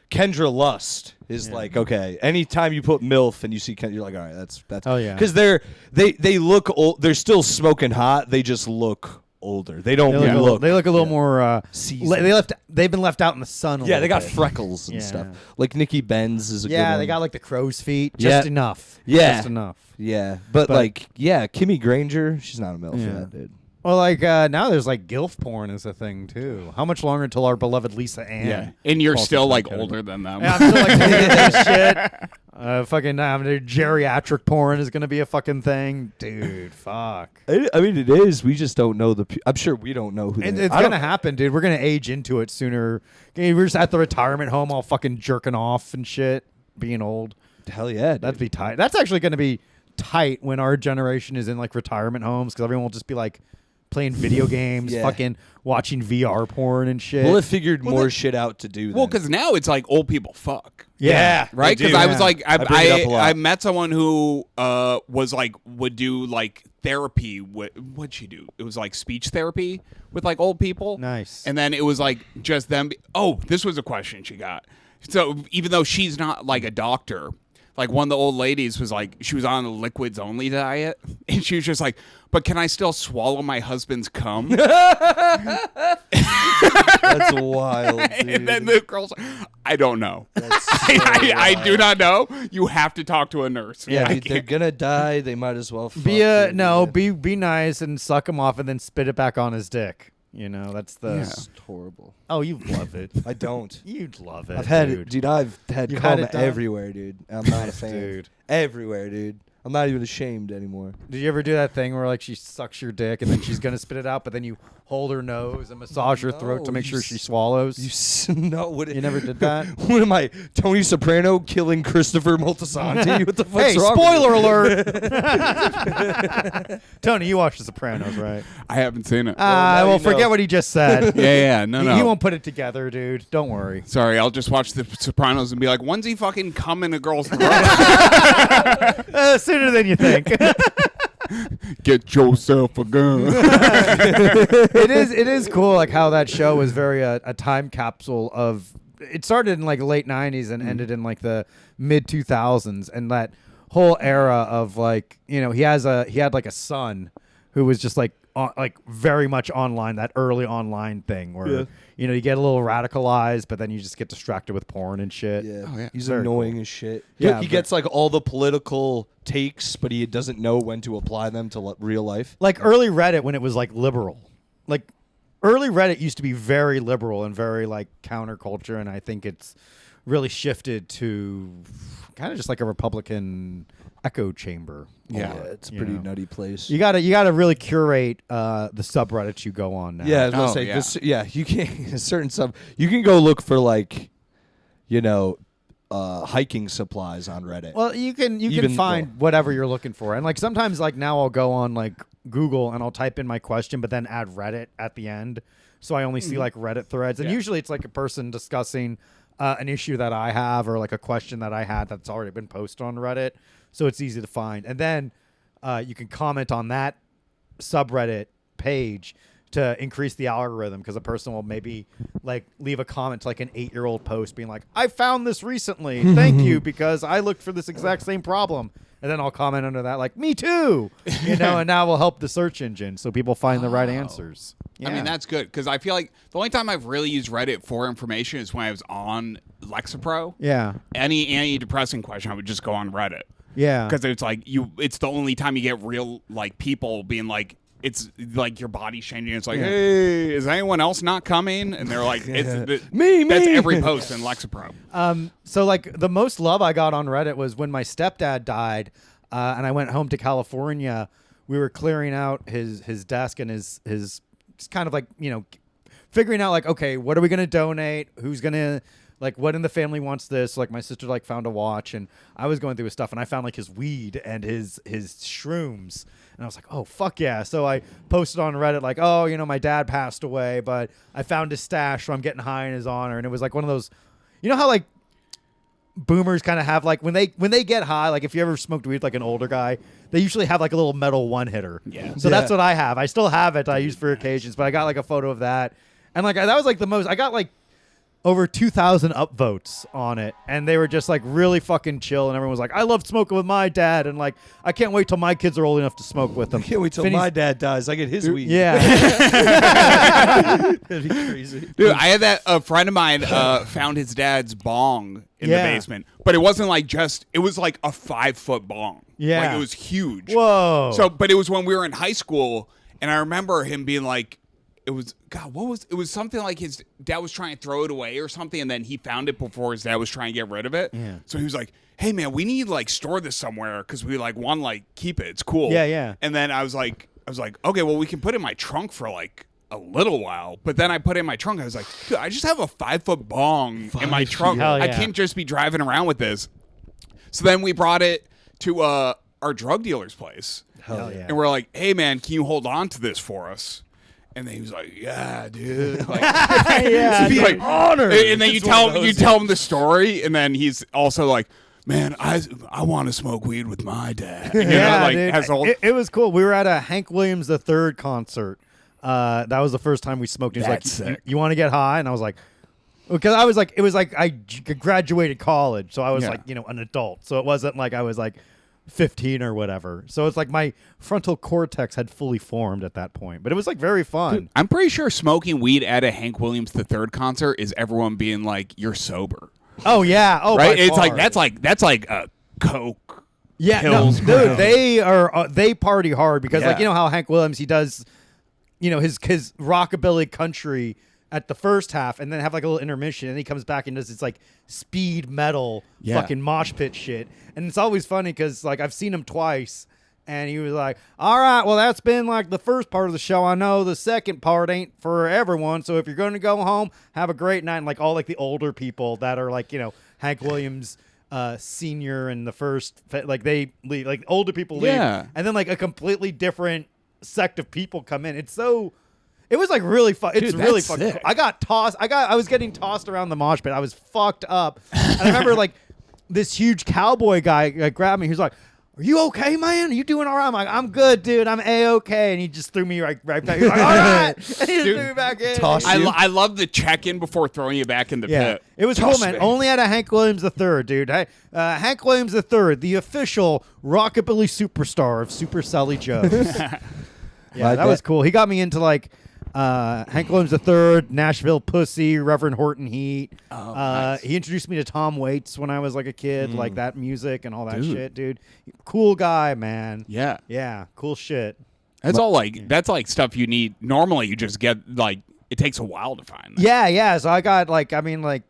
Kendra Lust is like, okay, anytime you put MILF and you see Kendra, you're like, all right, that's Oh, yeah. because they look old. They're still smoking hot. They just look older. They don't look. They look a little more. Seasoned. They've been left out in the sun. Yeah, they got bit. freckles and Yeah. stuff. Like Nikki Benz is a good Yeah, one. they got like the crow's feet, just Yeah. enough. Yeah. just enough. Yeah, but like, yeah, Kimmy Granger, she's not a MILF Yeah. yet, dude. Well, like now there's like gilf porn is a thing too. How much longer until our beloved Lisa Ann? Yeah. And you're falls still into that like category? older than them. Yeah, I'm still like looking at this shit. Fucking geriatric porn is gonna be a fucking thing, dude. Fuck. I mean, it is. We just don't know I'm sure we don't know who. It's gonna happen, dude. We're gonna age into it sooner. We're just at the retirement home, all fucking jerking off and shit, being old. Hell yeah, dude. That'd be tight. That's actually gonna be tight when our generation is in like retirement homes because everyone will just be like playing video games, Yeah. fucking watching VR porn and shit. We'll have figured more shit out to do. Well, then. because now it's like old people fuck. yeah, Right? They Because do. I was like, I bring it up a lot. I met someone who was like, would do like therapy. What'd she do? It was like speech therapy with like old people. Nice. And then it was like just them. Oh, this was a question she got. So even though she's not like a doctor, like one of the old ladies was like, she was on a liquids only diet. And she was just like, but can I still swallow my husband's cum? That's wild, dude. And then the girl's like, I don't know. That's so I do wild. not know. You have to talk to a nurse. Yeah, I Dude, they're can't- gonna die. They might as well. Fuck be dude. no, Yeah. be nice and suck him off and then spit it back on his dick. You know, that's the. Yeah. It's horrible. Oh, you love it. I don't. You'd love it. I've had dude. it, dude. I've had You've had cum it done? everywhere, dude. I'm not a fan. Dude. Everywhere, dude. I'm not even ashamed anymore. Did you ever do that thing where like she sucks your dick and then she's gonna spit it out, but then you hold her nose and massage her throat to No, make you sure she s- swallows? No, what? You never did that? What am I, Tony Soprano killing Christopher Moltisanti? What the fuck's Hey, wrong? spoiler with alert! Tony, you watched The Sopranos, right? I haven't seen it. now Well, you forget know. what he just said. yeah. No, no. He won't put it together, dude. Don't worry. Sorry, I'll just watch The Sopranos and be like, when's he fucking cum in a girl's throat? Sooner than you think. Get yourself a gun. It is cool like how that show was very a time capsule of it started in like late 90s and ended in like the mid 2000s and that whole era of like, you know, he had like a son who was just like very much online, that early online thing where you know, you get a little radicalized but then you just get distracted with porn and shit. Yeah. Oh, yeah. He's Very annoying cool. as shit. Yeah, He but- gets like all the political takes, but he doesn't know when to apply them to real life. Like early Reddit when it was like liberal. Like early Reddit used to be very liberal and very like counterculture, and I think it's really shifted to kind of just like a Republican echo chamber. Yeah. It's a You pretty know. nutty place. You gotta really curate the subreddits you go on now. Yeah, I was gonna Oh, say, yeah. this, you can't a certain sub. You can go look for like, you know, hiking supplies on Reddit. Well, you can Even- find whatever you're looking for, and like sometimes like now I'll go on like Google and I'll type in my question, but then add Reddit at the end, so I only see like Reddit threads, and Yeah. usually it's like a person discussing an issue that I have or like a question that I had that's already been posted on Reddit, so it's easy to find, and then you can comment on that subreddit page to increase the algorithm because a person will maybe like leave a comment to like an 8-year-old post being like, I found this recently. Thank you because I looked for this exact same problem. And then I'll comment under that like, me too, and now we'll help the search engine so people find the right answers. I mean, that's good because I feel like the only time I've really used Reddit for information is when I was on Lexapro. Yeah. Any antidepressant question, I would just go on Reddit. Yeah. Because it's like it's the only time you get real like people being like, it's like your body's changing. It's like, hey, is anyone else not coming? And they're like, Me. That's every post in Lexapro. So like the most love I got on Reddit was when my stepdad died, and I went home to California. We were clearing out his desk and his kind of like, figuring out like, okay, what are we gonna donate? Who's gonna like, what in the family wants this? Like my sister like found a watch, and I was going through his stuff, and I found like his weed and his shrooms. And I was like, oh, fuck yeah. So I posted on Reddit like, oh, my dad passed away, but I found his stash, so I'm getting high in his honor. And it was like one of those, how like boomers kind of have like when they get high, like if you ever smoked weed like an older guy, they usually have like a little metal one hitter. Yeah. So that's what I have. I still have it. I use for occasions, but I got like a photo of that. And like that was like the most, I got like over 2,000 upvotes on it, and they were just like really fucking chill, and everyone was like, I loved smoking with my dad, and like I can't wait till my kids are old enough to smoke with them. I can't wait till my dad dies. I get his weed. Yeah. That'd be crazy. Dude, I had that a friend of mine found his dad's bong in the basement, but it wasn't like it was like a 5-foot bong. Yeah. Like it was huge. Whoa. So, but it was when we were in high school, and I remember him being like, it was something like his dad was trying to throw it away or something, and then he found it before his dad was trying to get rid of it. Yeah. So he was like, hey man, we need like store this somewhere because we like want to like keep it. It's cool. Yeah, yeah. And then I was like, okay, well we can put it in my trunk for like a little while. But then I put it in my trunk. I was like, dude, I just have a 5-foot bong in my trunk. Hell yeah. I can't just be driving around with this. So then we brought it to our drug dealer's place. Hell yeah. And we're like, hey man, can you hold on to this for us? And then he was like, "Yeah, dude." Like, Yeah, he's dude. like, Honor. And then you tell him the story, and then he's also like, "Man, I want to smoke weed with my dad." You know, like, dude. has the whole- It was cool. We were at a Hank Williams III concert. That was the first time we smoked. He was That's like, sick. "You want to get high?" And I was like, because I was like, it was like I graduated college, so I was Yeah. like, an adult. So it wasn't like I was like 15 or whatever. So it's like my frontal cortex had fully formed at that point. But it was like very fun. Dude, I'm pretty sure smoking weed at a Hank Williams III concert is everyone being like, "You're sober." Oh yeah. Oh, Right? by It's far. like that's like a Coke. Yeah, Hills no, crowd. dude, they party hard because like Yeah. how Hank Williams he does, his rockabilly country at the first half, and then have like a little intermission, and he comes back and does this like speed metal fucking mosh pit shit, and it's always funny because like I've seen him twice, and he was like, "All right, well that's been like the first part of the show. I know the second part ain't for everyone, so if you're going to go home, have a great night." And like all like the older people that are like Hank Williams. Senior and the first like they leave, like older people leave, Yeah. and then like a completely different sect of people come in. It was like really fun. It's Dude, really that's fucking sick. cool. I was getting tossed around the mosh pit. I was fucked up. And I remember like this huge cowboy guy grabbed me. He was like, "Are you okay, man? Are you doing all right?" I'm like, "I'm good, dude. I'm A-okay." And he just threw me right back. He was like, "All right." And he just Dude, threw me back in. toss I, you. I love the check-in before throwing you back in the Yeah, pit. it was Toss cool, man. me. Only at a Hank Williams III, dude. Hank Williams III, the official rockabilly superstar of Super Selli Joe's. Yeah, that was cool. He got me into like Hank Williams III, Nashville Pussy, Reverend Horton Heat. Nice. He introduced me to Tom Waits when I was like a kid, like that music and all that shit, dude. Cool guy, man. Yeah. Yeah, cool shit. That's all like that's like stuff you need. Normally you just get like it takes a while to find that. Yeah. So I got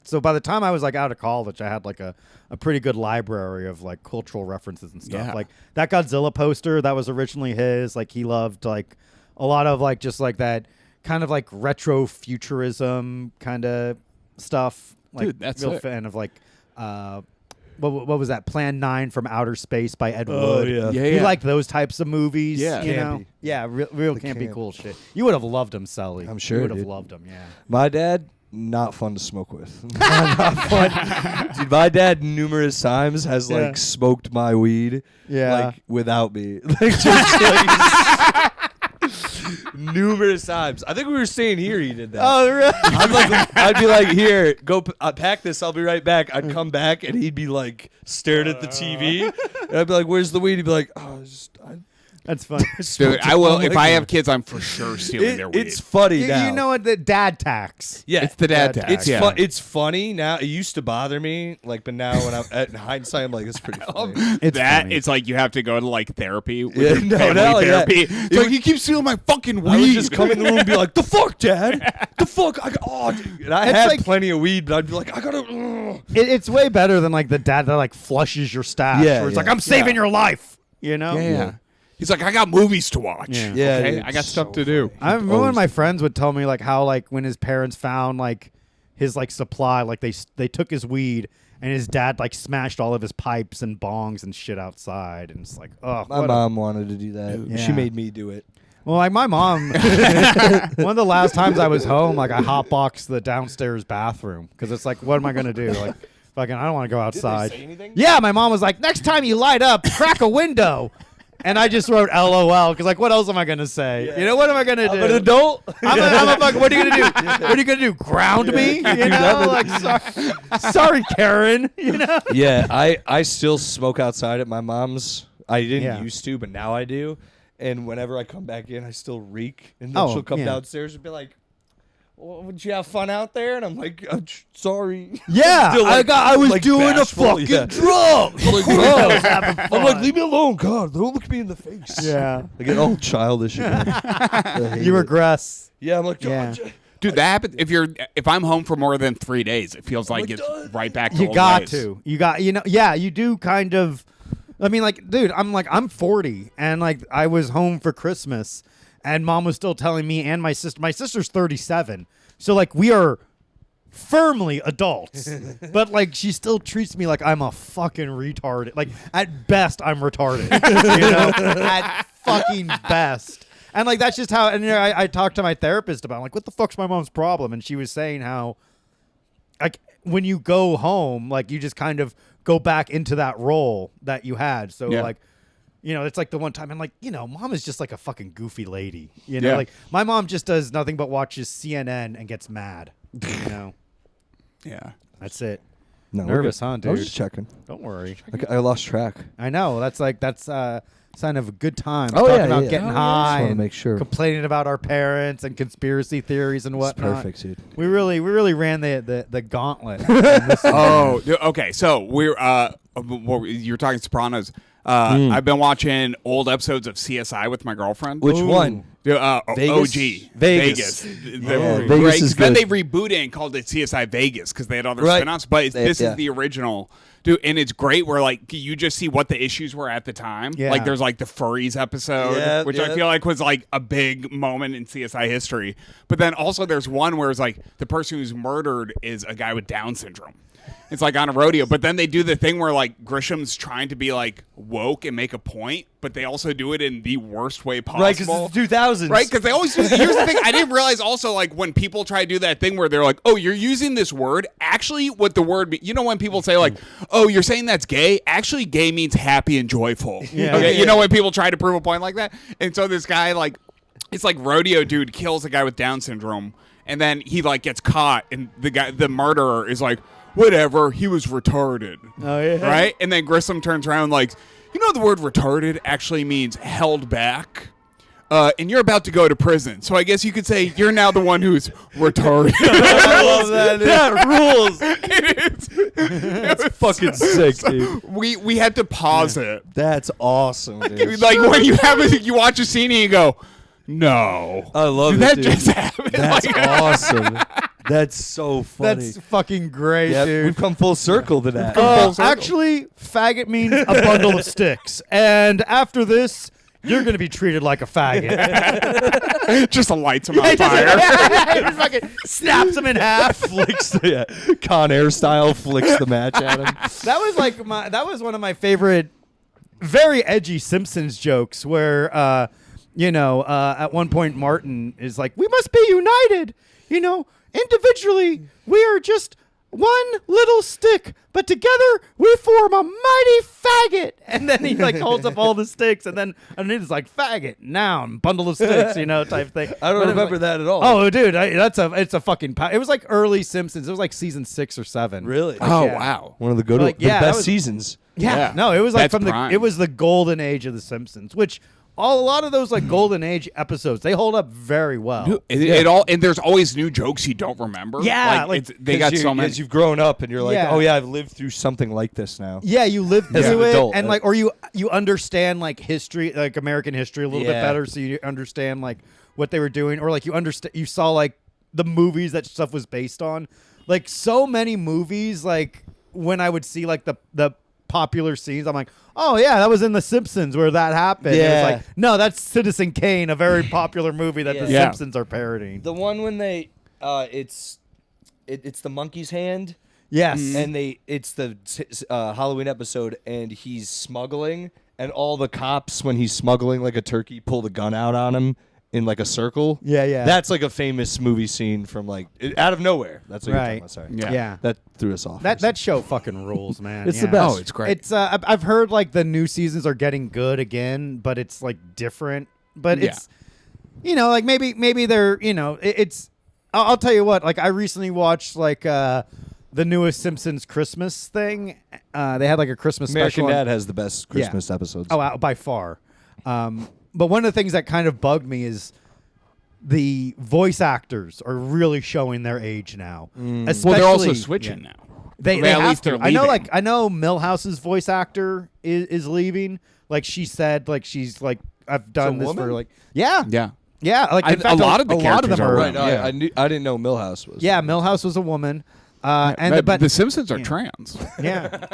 so by the time I was like out of college, I had like a pretty good library of like cultural references and stuff. Yeah. Like that Godzilla poster that was originally his. Like he loved like a lot of like just like that kind of like retro futurism kind of stuff. Like Dude, that's real sick. fan of like what was that? Plan 9 from Outer Space by Ed Wood. yeah. Yeah, He yeah. liked those types of movies. Yeah. You Campy. know? Yeah, real The campy camp. cool shit. You would have loved him, Selli. I'm sure, You would have dude. loved him, yeah. My dad, not fun to smoke with. not fun. Dude, my dad numerous times has like Yeah. smoked my weed, Yeah. like without me. Like just like numerous times. I think we were staying here. He did that. Oh, really? I'd be like, here, go pack this. I'll be right back. I'd come back and he'd be like staring at the TV, and I'd be like, "Where's the weed?" He'd be like, "Oh, That's funny. Dude, I will. If I have kids, I'm for sure stealing their weed. It's funny now. You know what? The dad tax. Yeah, It's the dad tax. It's funny now. It used to bother me, like, but now when I'm at hindsight, I'm like, it's pretty funny. It's funny. It's like you have to go to like therapy. With Yeah, your no, family no, yeah. therapy. It's like you keep stealing my fucking weed. I would just come in the room and be like, "The fuck, Dad? The fuck?" And I It's had like- plenty of weed, but I'd be like, "I gotta." It's way better than like the dad that like flushes your stash. Yeah, where it's yeah. like, I'm saving your life. You know? Yeah. He's like, I got movies to watch. Yeah. Yeah, okay? dude, I got so stuff to do. I remember when my friends would tell me like how like when his parents found like his like supply, like they took his weed and his dad like smashed all of his pipes and bongs and shit outside, and it's like, oh, My mom wanted to do that. Yeah. She made me do it. Well, like my mom, one of the last times I was home, like I hotboxed the downstairs bathroom because it's like, what am I gonna do? Like, fucking, I don't want to go outside. say anything? Yeah, my mom was like, next time you light up, crack a window. And I just wrote LOL because like, what else am I gonna say? Yeah. You know, what am I gonna do? I'm an adult. I'm a fuck. What are you gonna do? What are you gonna do? Ground me? You know, like sorry, Karen. You know? Yeah, I still smoke outside at my mom's. I didn't Yeah. used to, but now I do. And whenever I come back in, I still reek. And then Oh, she'll come yeah. downstairs and be like, well, "Would you have fun out there?" And I'm like, sorry. Yeah, Still, like- I was like doing bashful, a fucking yeah. drug. I'm like, "Oh." I'm like, leave me alone, God. Don't look me in the face. Yeah, I get all childish again. I hate you it. regress. Yeah, I'm like, Yeah. Dude, that happens if I'm home for more than 3 days, it feels like like, it's duh. right back to You old got ways. to. You got. You know. Yeah, you do kind of. I mean, like, dude, I'm 40, and like I was home for Christmas, and mom was still telling me and my sister. My sister's 37, so like we are firmly adults, but like she still treats me like I'm a fucking retard. Like at best, I'm retarded. You know, at fucking best. And like that's just how. And you know, I talked to my therapist about like what the fuck's my mom's problem, and she was saying how like when you go home, like you just kind of go back into that role that you had. So Yeah. like, you know, it's like the one time and like, you know, mom is just like a fucking goofy lady. You know, Yeah. like my mom just does nothing but watches CNN and gets mad. You know, Yeah. that's it. No, we're Nervous, good. huh, I was dude? just checking. Don't worry. I lost track. I know. That's sign of a good time. Oh, Talking yeah, about yeah. getting Oh, yeah. high Just wanna and make sure. complaining about our parents and conspiracy theories and It's whatnot. perfect, dude. We really ran the gauntlet. in this Oh, okay. So we're you're talking Sopranos. I've been watching old episodes of CSI with my girlfriend. Which one? Vegas? OG Vegas. Yeah, Right, Vegas is then good. they rebooted it and called it CSI Vegas because they had other Right. spin-offs. But this yeah. is the original. Dude, and it's great where like you just see what the issues were at the time. Yeah. Like there's like the furries episode, Yeah, which I yeah. feel like was like a big moment in CSI history. But then also there's one where it's like the person who's murdered is a guy with Down syndrome. It's like on a rodeo, but then they do the thing where like Grisham's trying to be like woke and make a point, but they also do it in the worst way possible. Right, because it's the 2000s. Right, because they always do. Here's the thing: I didn't realize also like when people try to do that thing where they're like, "Oh, you're using this word." Actually, what the word, you know, when people say like, "Oh, you're saying that's gay." Actually, gay means happy and joyful. Yeah. Okay, Yeah. you know when people try to prove a point like that, and so this guy like, it's like rodeo dude kills a guy with Down syndrome, and then he like gets caught, and the murderer is like, "Whatever, he was retarded." Oh, yeah. Right, and then Grissom turns around like, "You know, the word retarded actually means held back." And you're about to go to prison, so I guess you could say you're now the one who's retarded. I love that. That rules. It was Fucking sick, dude. we had to pause it. That's awesome, dude. Like when you watch a scene and you go, no, I love did it, that dude. just happen? That's Like- awesome. That's so funny. That's fucking great, Yep, dude. we've come full circle to that. Actually, faggot means a bundle of sticks. And after this, you're going to be treated like a faggot. just lights him on fire. Just fucking snaps him in half. Flicks the Con Air style, flicks the match at him. That was one of my favorite, very edgy Simpsons jokes where, at one point Martin is like, "We must be united. You know, individually, we are just one little stick, but together we form a mighty faggot. And then he like holds up all the sticks, and then underneath is like faggot, noun, bundle of sticks, type thing. I don't remember that at all. Oh, dude, it's a fucking. It was like early Simpsons. It was like season 6 or 7. Really? Oh yeah. wow. One of the good, Like, the yeah, that best was- seasons. Yeah, no, it was like That's from prime. it was the golden age of the Simpsons, which a lot of those like golden age episodes they hold up very well. It all and there's always new jokes you don't remember. Yeah, like, they got so many. As you've grown up and you're like, Yeah. oh yeah, I've lived through something like this now. Yeah, you live As through an it, adult, and like, or you understand like history, like American history, a little bit Yeah. better, so you understand like what they were doing, or like you saw like the movies that stuff was based on. Like so many movies, like when I would see like the popular scenes, I'm like, oh yeah, that was in The Simpsons where that happened. Yeah. It was like, no, that's Citizen Kane, a very popular movie that The Yeah. Simpsons are parodying. The one when they, it's the monkey's hand. Yes. And it's the Halloween episode, and he's smuggling, and all the cops, when he's smuggling like a turkey, pull the gun out on him in like a circle. Yeah, yeah. That's like a famous movie scene from like out of nowhere. That's what you're talking Right. about. Sorry. Yeah. That threw us off. That show fucking rules, man. It's the Yeah. best. Oh, it's great. It's I've heard like the new seasons are getting good again, but it's like different. But Yeah. it's like maybe they're it's I'll tell you what, like I recently watched like the newest Simpsons Christmas thing. They had like a Christmas American special. Dad has the best Christmas episodes. Oh, by far. But one of the things that kind of bugged me is the voice actors are really showing their age now. well, they're also Especially- switching yeah. now. They at have least to. they're I know, leaving. I know Millhouse's voice actor is leaving. Like she said, like she's like I've done a this for woman? like yeah. Like I- in fact, a lot of the a lot of characters them are are Right. No, Yeah. I didn't know Millhouse was. Yeah, Millhouse was a woman. But But the Simpsons are trans. yeah.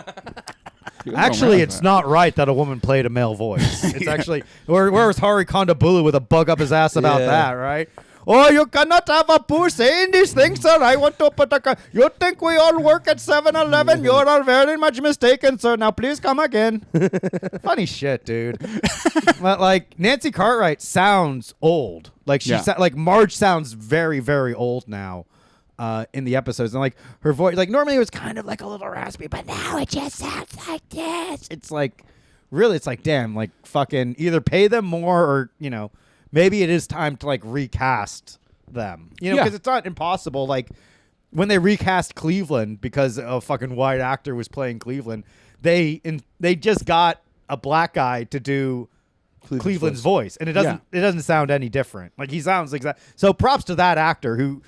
You don't Actually, know it's that. not right that a woman played a male voice. It's actually where was Hari Kondabolu with a bug up his ass about Yeah. that, right? Oh, you cannot have a pussy in these things, sir. I want to put a. You think we all work at 7-Eleven? You are very much mistaken, sir. Now please come again. Funny shit, dude. But like Nancy Cartwright sounds old. Like like Marge sounds very, very old now. In the episodes, and like her voice, like normally it was kind of like a little raspy, but now it just sounds like this. It's like, really, it's like, damn, like fucking either pay them more or maybe it is time to like recast them, because it's not impossible. Like when they recast Cleveland because a fucking white actor was playing Cleveland, they just got a black guy to do Cleveland's voice, and it doesn't sound any different. Like he sounds like that. So props to that actor who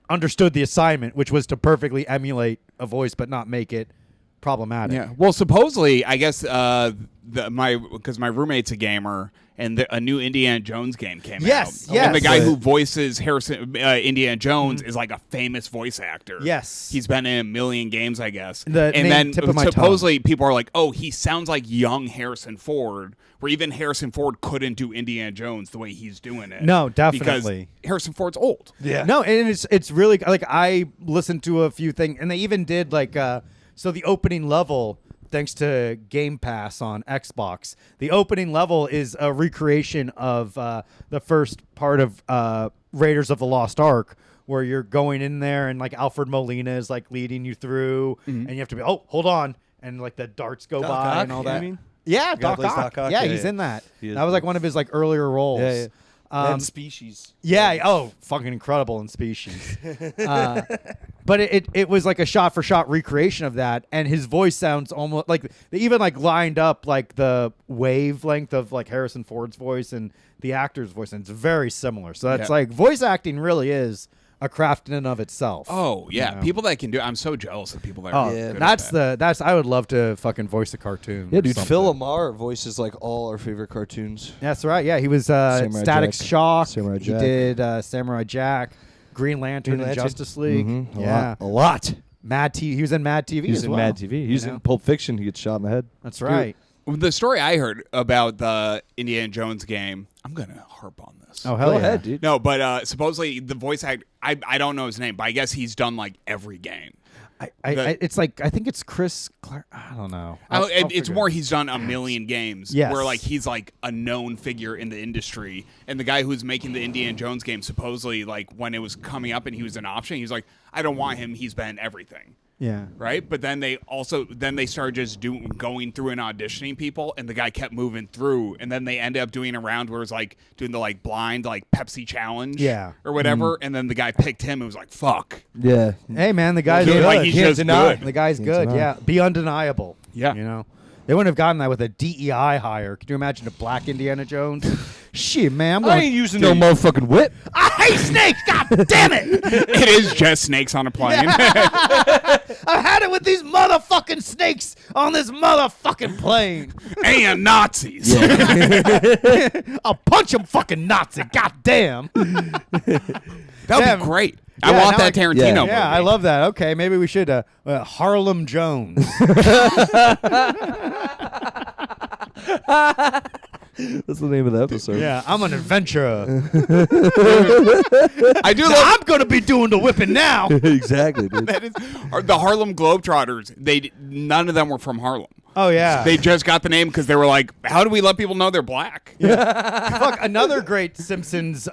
understood the assignment, which was to perfectly emulate a voice but not make it problematic. Yeah. Well, supposedly, I guess because my roommate's a gamer, and a new Indiana Jones game came out. Yes. And the guy who voices Harrison Indiana Jones is like a famous voice actor. Yes. He's been in a million games, I guess. The and name then tip of my supposedly people are like, "Oh, he sounds like young Harrison Ford." Where even Harrison Ford couldn't do Indiana Jones the way he's doing it. No, definitely. Because Harrison Ford's old. Yeah. No, and it's really like I listened to a few things, and they even did like so the opening level, thanks to Game Pass on Xbox, the opening level is a recreation of the first part of Raiders of the Lost Ark, where you're going in there and like Alfred Molina is like leading you through, and you have to be hold on, and like the darts go Doc by Ock, and all you that. mean? Yeah, guy Doc plays Ock. Doc Ock? Yeah, Yeah, he's yeah. in that. He is That was like good. one of his like earlier roles. Yeah. Um, And Species. Yeah. Oh, fucking incredible in Species. But it was like a shot for shot recreation of that, and his voice sounds almost like they even like lined up like the wavelength of like Harrison Ford's voice and the actor's voice, and it's very similar. So that's like voice acting really is a craft in and of itself. Oh yeah, You know? people that can do. I'm so jealous of people that. Oh, are good at that. that's I would love to fucking voice a cartoon. Yeah, or dude. something. Phil Lamar voices like all our favorite cartoons. That's right. Yeah, he was Samurai Static Jack. Shock. Samurai He Jack. did Samurai Jack, Green Lantern, Green and Lantern. Justice League. Mhm. Yeah, A lot. Mad TV. He was in Mad TV. He was as in well, Mad TV. He was you know? in Pulp Fiction. He gets shot in the head. That's right. The story I heard about the Indiana Jones game, I'm gonna harp on this. Oh hell Go yeah. ahead, dude. No, but supposedly the voice act, I don't know his name, but I guess he's done like every game. It's like I think it's Chris Clark. I don't know. It's figure more it out. he's done a million games. Yes. Where like he's like a known figure in the industry, and the guy who's making the Indiana Jones game supposedly like when it was coming up and he was an option, he was like, I don't want him. He's been everything. Yeah. Right, but then they started just going through and auditioning people, and the guy kept moving through, and then they ended up doing a round where it was like doing the like blind like Pepsi challenge, or whatever, and then the guy picked him and was like, "Fuck, Yeah. Hey man, the guy's Dude, good. like, he's just good. The guy's good. deny. Yeah, be undeniable. Yeah. You know, they wouldn't have gotten that with a DEI hire. Could you imagine a black Indiana Jones? Shit, man, I ain't using no motherfucking whip. I hate snakes. God damn it! it is just snakes on a plane." I've had it with these motherfucking snakes on this motherfucking plane. And Nazis. I'll punch them, fucking Nazi. God damn. That would be great. I Yeah, want now that Tarantino movie. Yeah, I love that. Okay, maybe we should Harlem Jones. That's the name of the episode. Yeah, I'm an adventurer. I do love I'm gonna be doing the whipping now. Exactly, dude. that is the Harlem Globetrotters. None of them were from Harlem. Oh yeah. They just got the name because they were like, "How do we let people know they're black?" Fuck, another great Simpsons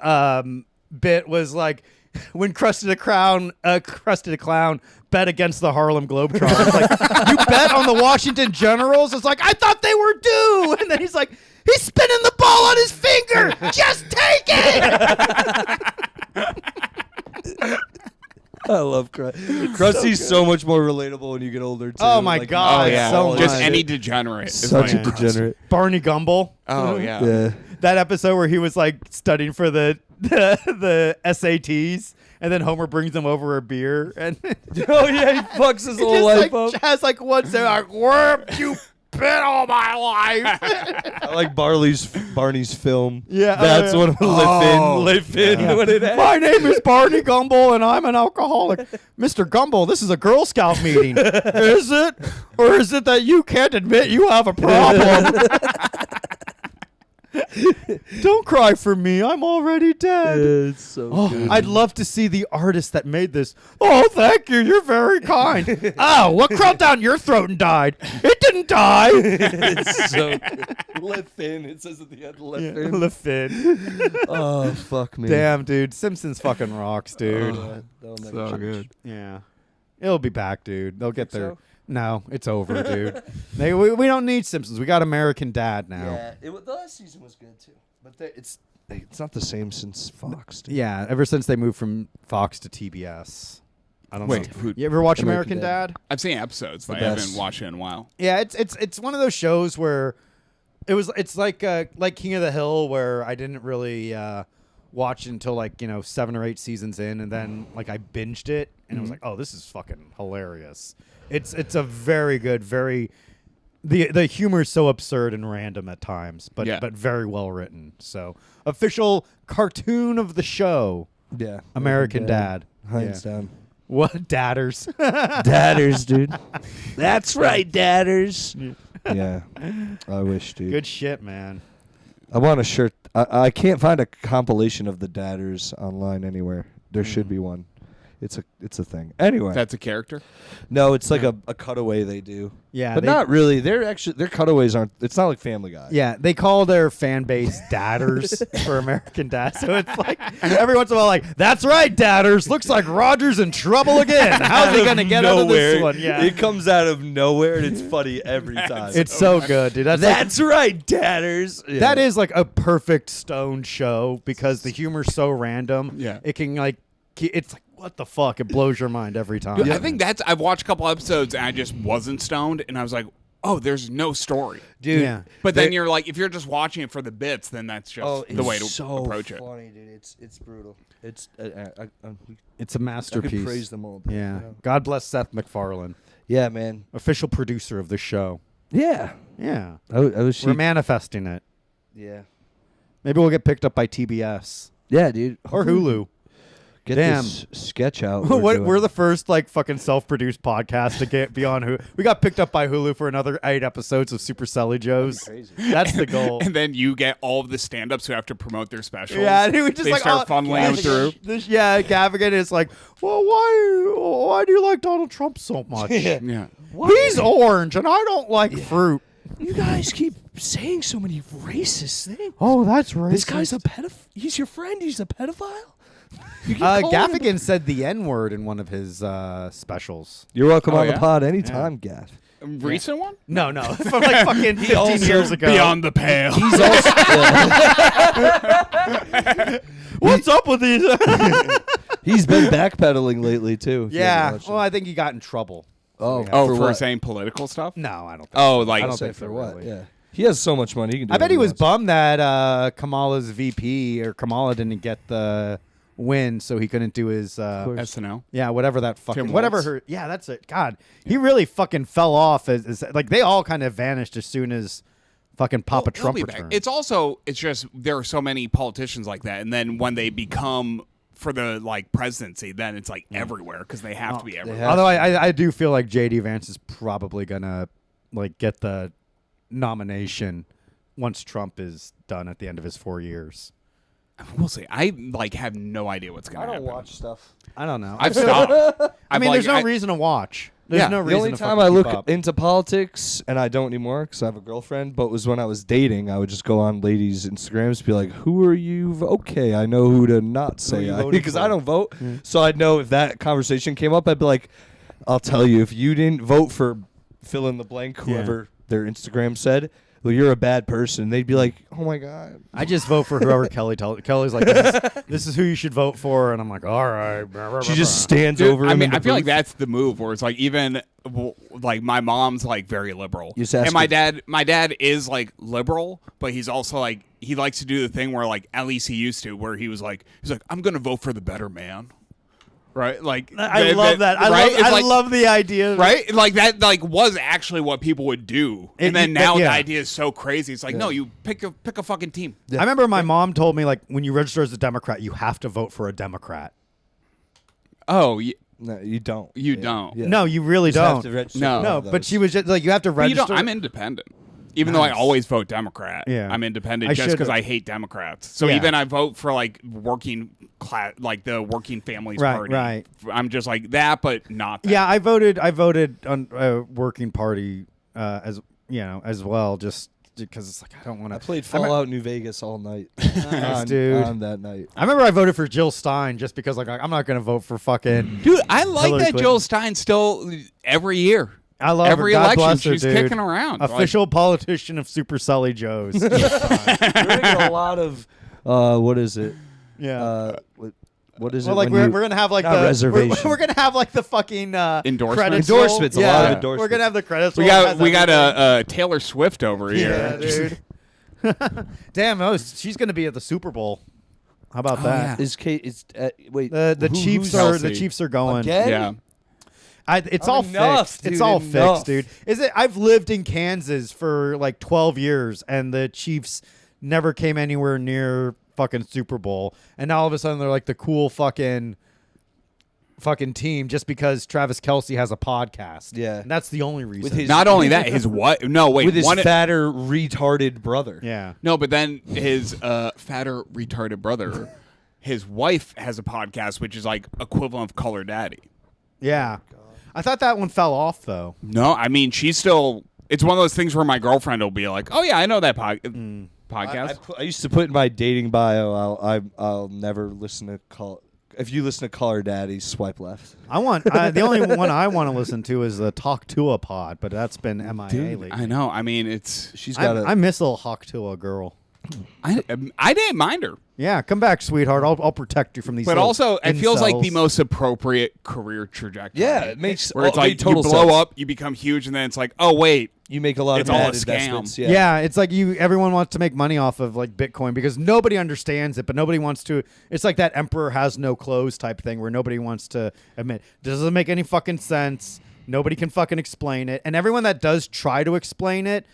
bit was like when Krusty the Clown bet against the Harlem Globetrotters. Like, you bet on the Washington Generals? It's like, I thought they were due. And then he's like, he's spinning the ball on his finger. Just take it. I love Krusty's so much more relatable when you get older, too. Oh, my God. Oh yeah, so just much. any degenerate. is Such like, a degenerate. Barney Gumble. Oh yeah. Yeah. That episode where he was like studying for the SATs. And then Homer brings him over a beer, and Oh, yeah, he fucks his he whole just life like up. has like one say like, "Where you been all my life?" I like Barney's film. Yeah, That's one of the live in. Yeah. What it had. My name is Barney Gumble, and I'm an alcoholic. Mr. Gumble, this is a Girl Scout meeting. Is it? Or is it that you can't admit you have a problem? Don't cry for me. I'm already dead. It's so good. I'd love to see the artist that made this. Oh, thank you. You're very kind. Oh, what crawled down your throat and died? It didn't die. It's so good. Live in. It says at the end, live in. Lefin. Oh, fuck me. Damn, dude. Simpsons fucking rocks, dude. That'll never So change. good. Yeah. It'll be back, dude. They'll get there. so? No, it's over, dude. We don't need Simpsons. We got American Dad now. Yeah, the last season was good too, but it's not the same since Fox. Dude. Yeah, ever since they moved from Fox to TBS. I don't Wait, know. who- You ever watch American American Dad? I've seen episodes. But I best. haven't watched it in a while. Yeah, it's one of those shows where it's like King of the Hill, where I didn't really watch until 7 or 8 seasons in, and then I binged it, and I was like, oh, this is fucking hilarious. It's a very good, the humor is so absurd and random at times, but very well written. So official cartoon of the show, Yeah, American Dad, hands Yeah. down. What dadders? Dadders, dude. That's right, dadders. Yeah, I wish, dude. Good shit, man. I want a shirt. I can't find a compilation of the dadders online anywhere. There should be one. It's a thing. Anyway, That's a character. no, it's like a cutaway they do. Yeah, but not really. Their cutaways aren't. It's not like Family Guy. Yeah, they call their fan base dadders for American Dad. So it's like every once in a while, that's right, dadders. Looks like Roger's in trouble again. How's he gonna get out of this one? Yeah, It comes out of nowhere and it's funny every time. it's so good, dude. That's right, dadders. Yeah. That is like a perfect Stone show because the humor's so random. Yeah. It can it's like, what the fuck? It blows your mind every time. I think I've watched a couple episodes and I just wasn't stoned, and I was like, oh, there's no story. dude. Yeah. But then you're like, if you're just watching it for the bits, then that's just the way to so approach it. funny, dude. It's brutal. It's It's a I masterpiece. could praise them all. Day, Yeah. you know? God bless Seth MacFarlane, Yeah, man. official producer of the show. Yeah. Yeah. I wish. We're manifesting it. Yeah. Maybe we'll get picked up by TBS Yeah, dude. or Hulu. Get Damn. this sketch out. We're the first fucking self-produced podcast to be on Hulu. We got picked up by Hulu for another 8 episodes of Super Selly Joes. crazy. That's the goal. And then you get all of the stand-ups who have to promote their specials. Yeah, and we just they start funneling them through. Gavigan is like, well, why do you like Donald Trump so much? Yeah. He's orange, and I don't like fruit. You guys keep saying so many racist things. Oh, that's racist. This guy's a pedophile. He's your friend. He's a pedophile. Gaffigan said the N-word in one of his specials. You're welcome Oh, on yeah? the pod anytime, Gaff. Recent one? No, from like fucking 15 years ago. Beyond the pale. He's also What's up with these? he's been backpedaling lately too. if you haven't Yeah. watched Well, him. I think he got in trouble. oh, For what? saying political stuff? No, I don't think Oh, like I don't Say think so, for what? really. Yeah, he has so much money. He can do I bet he whatever was wants. bummed that Kamala's VP or Kamala didn't get the win, so he couldn't do his SNL. yeah, whatever that fucking Tim whatever Waltz. her yeah, that's it. God, he really fucking fell off as like they all kind of vanished as soon as fucking Papa He'll Trump be back. returned. It's just there are so many politicians like that, and then when they become for the like presidency, then it's like everywhere because they have to be everywhere. have- Although I do feel like JD Vance is probably gonna like get the nomination once Trump is done at the end of his 4 years. We'll see. I like have no idea what's I gonna don't happen. watch stuff. I don't know. I've stopped. I mean, there's no reason to watch. There's Yeah. no The reason. The only to time fucking I keep look up. into politics, and I don't anymore because I have a girlfriend, but was when I was dating. I would just go on ladies' Instagrams, be like, "Who are you? Okay, I know who to not are say you voting because for? I don't vote." So I'd know if that conversation came up, I'd be like, "I'll tell you if you didn't vote for fill in the blank, whoever their Instagram said." Well, you're a bad person. They'd be like, "Oh my god." I just vote for whoever Kelly tells. Kelly's like, this is who you should vote for, and I'm like, all right. She just stands Dude, over him. I mean, in the I feel like booth. that's the move where it's like even like my mom's like very liberal, You just ask and my her- dad is like liberal, but he's also like he likes to do the thing where like at least he used to where he's like I'm gonna vote for the better man, right? Like I love that. right? It's I like- love the idea. Right, like that, like was actually what people would do, and then now yeah. the idea is so crazy. It's like, no, you pick a fucking team. I remember my mom told me like when you register as a Democrat, you have to vote for a Democrat. Oh, No, you don't. You Yeah. don't. Yeah. No, you really You just have don't. to register No. for No, one of but those. she was just like you have to but you register. don't. I'm independent, even though I Nice. always vote Democrat. Yeah. I'm independent I just because should've- I hate Democrats. So Yeah. even I vote for like working class, like the working families Right, party. right. I'm just like that, but not. That. Yeah, I voted on Working Party as as well, just because it's like I don't want to. I played Fallout New Vegas all night. on, dude. on that night. I remember I voted for Jill Stein just because like I'm not going to vote for fucking. Dude, I like Hillary that Clinton. Jill Stein still every year. I love every her. God election bless her, she's dude. kicking around. Official politician of Super Sully Joe's. We're gonna get a lot of what is it? yeah. What is Well, it? like when we're gonna have like not the reservation. We're gonna have like the fucking Endorsements? credits Endorsements, roll. a lot of Yeah. endorsements. We're gonna have the credits. We roll. got Has everything. a Taylor Swift over Yeah, here. dude. Damn, she's gonna be at the Super Bowl. How about Oh, that? yeah. is Kate? Is wait The Chiefs who's the Kelsey? Chiefs are going. Again? Yeah. It's all Enough, fixed. dude, It's all enough. fixed, dude. Is it? I've lived in Kansas for like 12 years, and the Chiefs never came anywhere near fucking Super Bowl, and now all of a sudden they're like the cool fucking team just because Travis Kelce has a podcast. Yeah. and that's the only reason. With his- Not only that, his what? No, wait. with his one, fatter, retarded brother. yeah. no, but then his fatter, retarded brother, his wife has a podcast, which is like equivalent of Color Daddy. Yeah. I thought that one fell off though. No, I mean she's still. It's one of those things where my girlfriend will be like, "Oh yeah, I know that podcast." I used to put in my dating bio, I'll never listen to call. If you listen to Caller Daddy, swipe left. I want the only one I want to listen to is the Talk to a pod, but that's been MIA lately. I know. I mean, it's. She's got I miss a little Hawk to a girl. I didn't mind her, Yeah, come back, sweetheart. I'll protect you from these. but little also it feels like the incels. most appropriate career trajectory. Yeah, it makes where it's all- like total you blow sense. up, you become huge, and then it's like, oh wait, You make a lot It's of all bad a scam. investments. Yeah. It's like everyone wants to make money off of like Bitcoin because nobody understands it, but nobody wants to. It's like that emperor has no clothes type thing where nobody wants to admit. Doesn't make any fucking sense. Nobody can fucking explain it, and everyone that does try to explain it,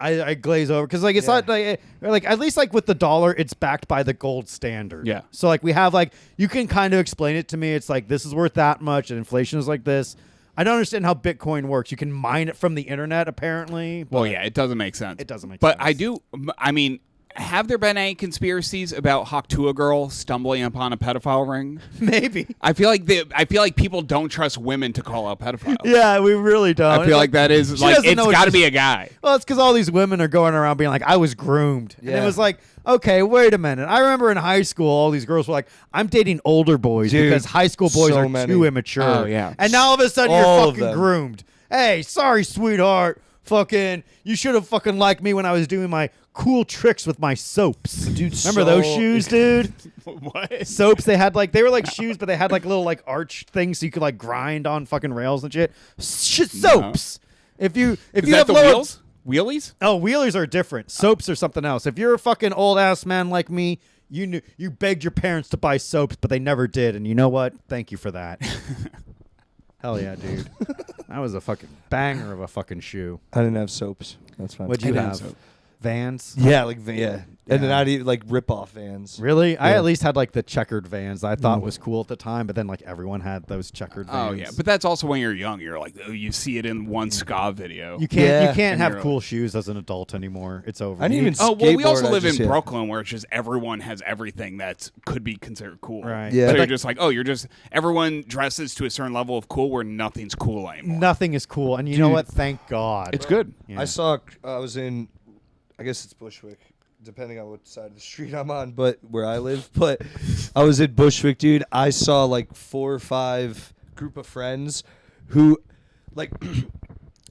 I glaze over because like it's not like at least like with the dollar, it's backed by the gold standard. Yeah. So like we have like you can kind of explain it to me. It's like this is worth that much, and inflation is like this. I don't understand how Bitcoin works. You can mine it from the internet, apparently. well, but yeah, it doesn't make sense. It doesn't make but sense. I do. I mean, have there been any conspiracies about Haktua girl stumbling upon a pedophile ring? Maybe. I feel like people don't trust women to call out pedophiles. Yeah, we really don't. I feel like that is She like doesn't it's know what got to she's- be a guy. Well, it's because all these women are going around being like, I was groomed. And it Yeah. was like, okay, wait a minute. I remember in high school, all these girls were like, I'm dating older boys Dude, because high school boys so are many. too immature. Oh, yeah. And now all of a sudden All you're of fucking them. groomed. Hey, sorry, sweetheart. Fucking, you should have fucking liked me when I was doing my cool tricks with my soaps. Dude, Remember those so- shoes, dude? What? Soaps, they were like shoes, but they had like little like arch things so you could like grind on fucking rails and shit. Soaps. If you Is have that the lower- wheels? Wheelies? Oh, wheelies are different. Soaps are something else. If you're a fucking old ass man like me, you begged your parents to buy soaps, but they never did. And you know what? Thank you for that. Hell yeah, dude. That was a fucking banger of a fucking shoe. I didn't have soaps. That's fine. What'd you didn't have? soap. Vans? Yeah, like yeah. And then Yeah. I'd eat like rip-off Vans. Really? I Yeah. at least had like the checkered Vans I thought was cool at the time, but then like everyone had those checkered Vans. Oh yeah, but that's also when you're young. You're like, oh, you see it in one ska video. you can't Yeah. you can't And have you're cool shoes as an adult anymore. It's over. I didn't even Oh well, we also skateboard, I live in just- yeah. Brooklyn, where it's just everyone has everything that could be considered cool. Right. Yeah. So But you're like- just like, oh, you're just everyone dresses to a certain level of cool where nothing's cool anymore. Nothing is cool, and you know what? Thank God. It's good. Yeah. I saw. I was in. I guess it's Bushwick, depending on what side of the street I'm on, but where I live. But I was in Bushwick, dude. I saw like 4 or 5 group of friends who, like,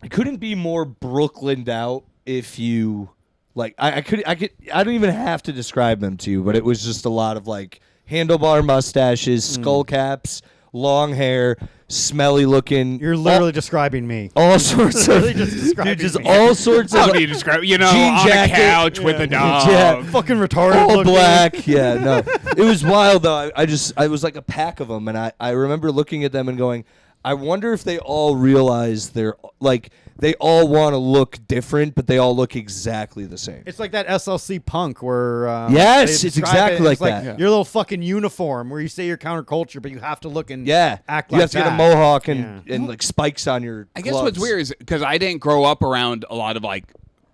it couldn't be more Brooklyned out. If you like, I don't even have to describe them to you, but it was just a lot of like handlebar mustaches, skull caps, long hair, smelly looking. You're literally describing me. all sorts of Literally just describing dude, just me. all sorts How of do you describe? You know, jean on jacket. a couch with a dog. Yeah. Fucking retarded. all looking. black. Yeah, no, it was wild though. I was like a pack of them, and I remember looking at them and going, I wonder if they all realize they're like they all want to look different, but they all look exactly the same. It's like that SLC punk where Yes, they it's describe exactly it, like it's like that. Yeah. your little fucking uniform where you say you're counterculture, but you have to look and Yeah, act you like have to get a that. mohawk and Yeah. and like spikes on your. I guess what's gloves. weird is because I didn't grow up around a lot of like,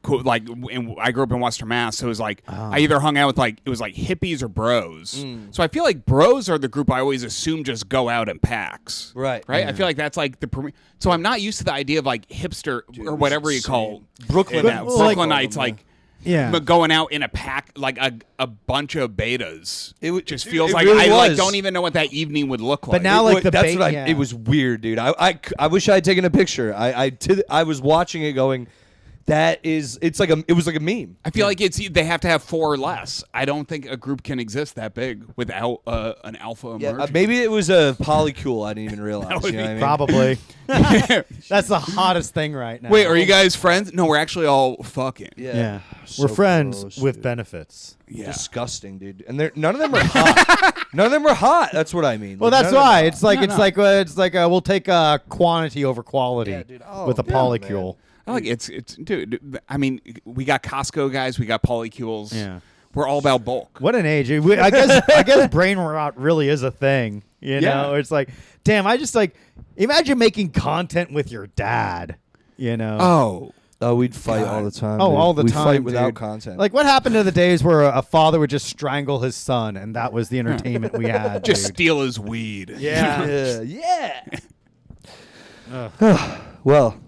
I grew up in Western Mass, so it was like I either hung out with like it was like hippies or bros. So I feel like bros are the group I always assume just go out in packs. Right. Right. I feel like that's like so I'm not used to the idea of like hipster or whatever you call Brooklyn it now. Well, like- Brooklynites like. Yeah. But going out in a pack like a bunch of betas, It just dude, feels it like really I like was. don't even know what that evening would look like. But now, like, the that's bait- what yeah. it was weird, dude. I wish I had taken a picture. I was watching it going, it was like a meme. I feel like they have to have 4 or less. I don't think a group can exist that big without an alpha Yeah, emerging. maybe it was a polycule. I didn't even realize. would you know be what I mean? Probably. That's the hottest thing right now. Wait, are you guys friends? No, we're actually all fucking. Yeah. So We're friends gross, with dude. benefits. Yeah. Disgusting, dude. And none of them are hot. None of them are hot. That's what I mean. Well, Like, that's none of them why are it's like we'll take quantity over quality Yeah, dude. Oh, with a yeah, polycule. I like it's dude. I mean, we got Costco guys, we got polycules. Yeah. We're all about bulk. What an age! I guess brain rot really is a thing. You Yeah. know, it's like, damn. I just like imagine making content with your dad. You know. Oh. Oh, we'd fight all the time. Oh, dude. all the We'd time, fight without dude. content. Like, what happened to the days where a father would just strangle his son, and that was the entertainment we had? Just dude. steal his weed. Yeah. yeah. Well,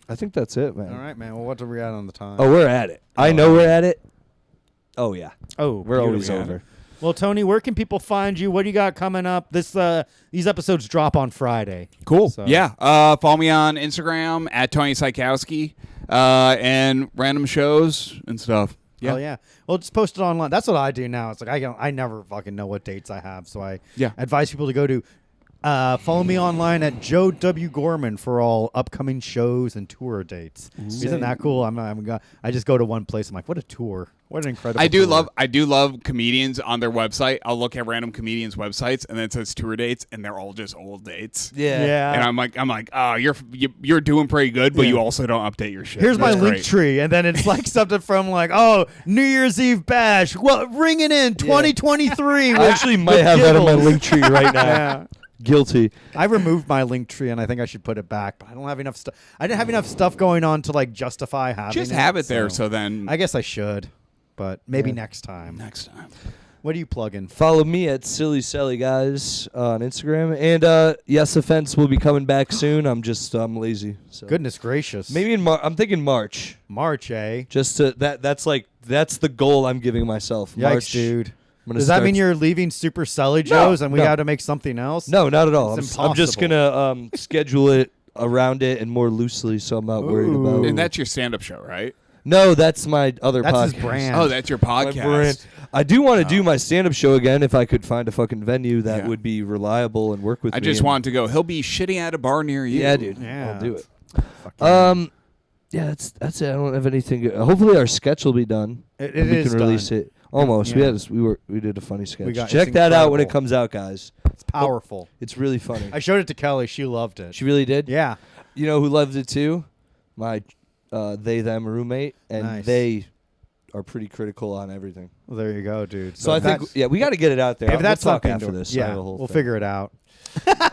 I think that's it, man. All right, man. Well, what are we at on the time? Oh, we're at it. I know we're at it. Oh yeah, Oh, we're always beautiful. over. Well, Tony, where can people find you? What do you got coming up? These episodes drop on Friday. Cool. So- Yeah. Follow me on Instagram at Tony Sykowski, and random shows and stuff. Yeah. Oh yeah. Well, just post it online. That's what I do now. It's like I never fucking know what dates I have, so I advise people to go to follow me online at Joe W Gorman for all upcoming shows and tour dates. Isn't that cool? I just go to one place. I'm like, what a tour! What an incredible. I do tour. love comedians on their website. I'll look at random comedians' websites and then it says tour dates and they're all just old dates. Yeah. And I'm like, oh, you're doing pretty good, but Yeah. you also don't update your shit. Here's my That's link great. tree, and then it's like something from like, oh, New Year's Eve bash. Well, ring it in 2023. I actually might have that on my link tree right now. Yeah. Guilty. I removed my link tree, and I think I should put it back, but I don't have enough stuff. I didn't have enough stuff going on to like justify having Just it. have it there, so then I guess I should. but maybe Yeah. next time. Next time. What are you plugging? Follow me at Selli guys on Instagram, and yes, offense will be coming back soon. I'm lazy. So. Goodness gracious. Maybe I'm thinking March. March, eh? Just to that's the goal I'm giving myself. Yikes, March, dude. I'm gonna Does that start- mean you're leaving Super Selli Joe's and we no. got to make something else? No, not at all. It's I'm just impossible. gonna schedule it around it and more loosely, so I'm not worried Ooh. about. And that's your stand-up show, right? No, that's my other That's podcast. his brand. Oh, that's your My podcast. brand. I do want to do my stand-up show again if I could find a fucking venue that Yeah. would be reliable and work with me. I just and- wanted to go. He'll be shitting at a bar near you. Yeah, dude. Yeah. I'll do it. Fuck yeah. Yeah, that's it. I don't have anything. Hopefully, our sketch will be done. It and we is can release done. it. Almost. Yeah. We did a funny sketch. got- Check it's that out when it incredible. comes out, guys. It's powerful. It's really funny. I showed it to Kelly. She loved it. She really did. Yeah. You know who loved it too? My they them roommate, and Nice. they are pretty critical on everything. Well, there you go, dude. So I think that's- we got to get it out there. if that's we'll talk something after to- this. I have yeah, a whole we'll thing. figure it out.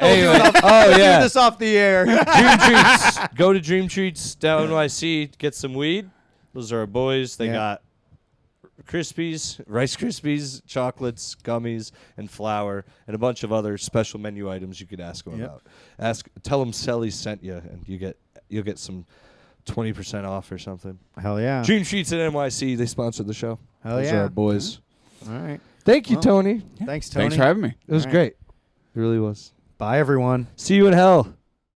Anyway, We'll oh do yeah, this off the air. Dream Treats. Go to Dream Treats down NYC. Get some weed. Those are our boys. They Yeah. got Krispies, Rice Krispies, chocolates, gummies, and flour, and a bunch of other special menu items you could ask them Yep. about. Tell them Selli sent you, and you'll get some 20% off or something. Hell yeah. Dream Treats at NYC. They sponsored the show. Hell Those yeah. are our boys. All right. Thank you, Well, Tony. Thanks, Tony. Thanks for having me. It was All right. great. It really was. Bye, everyone. See you in hell.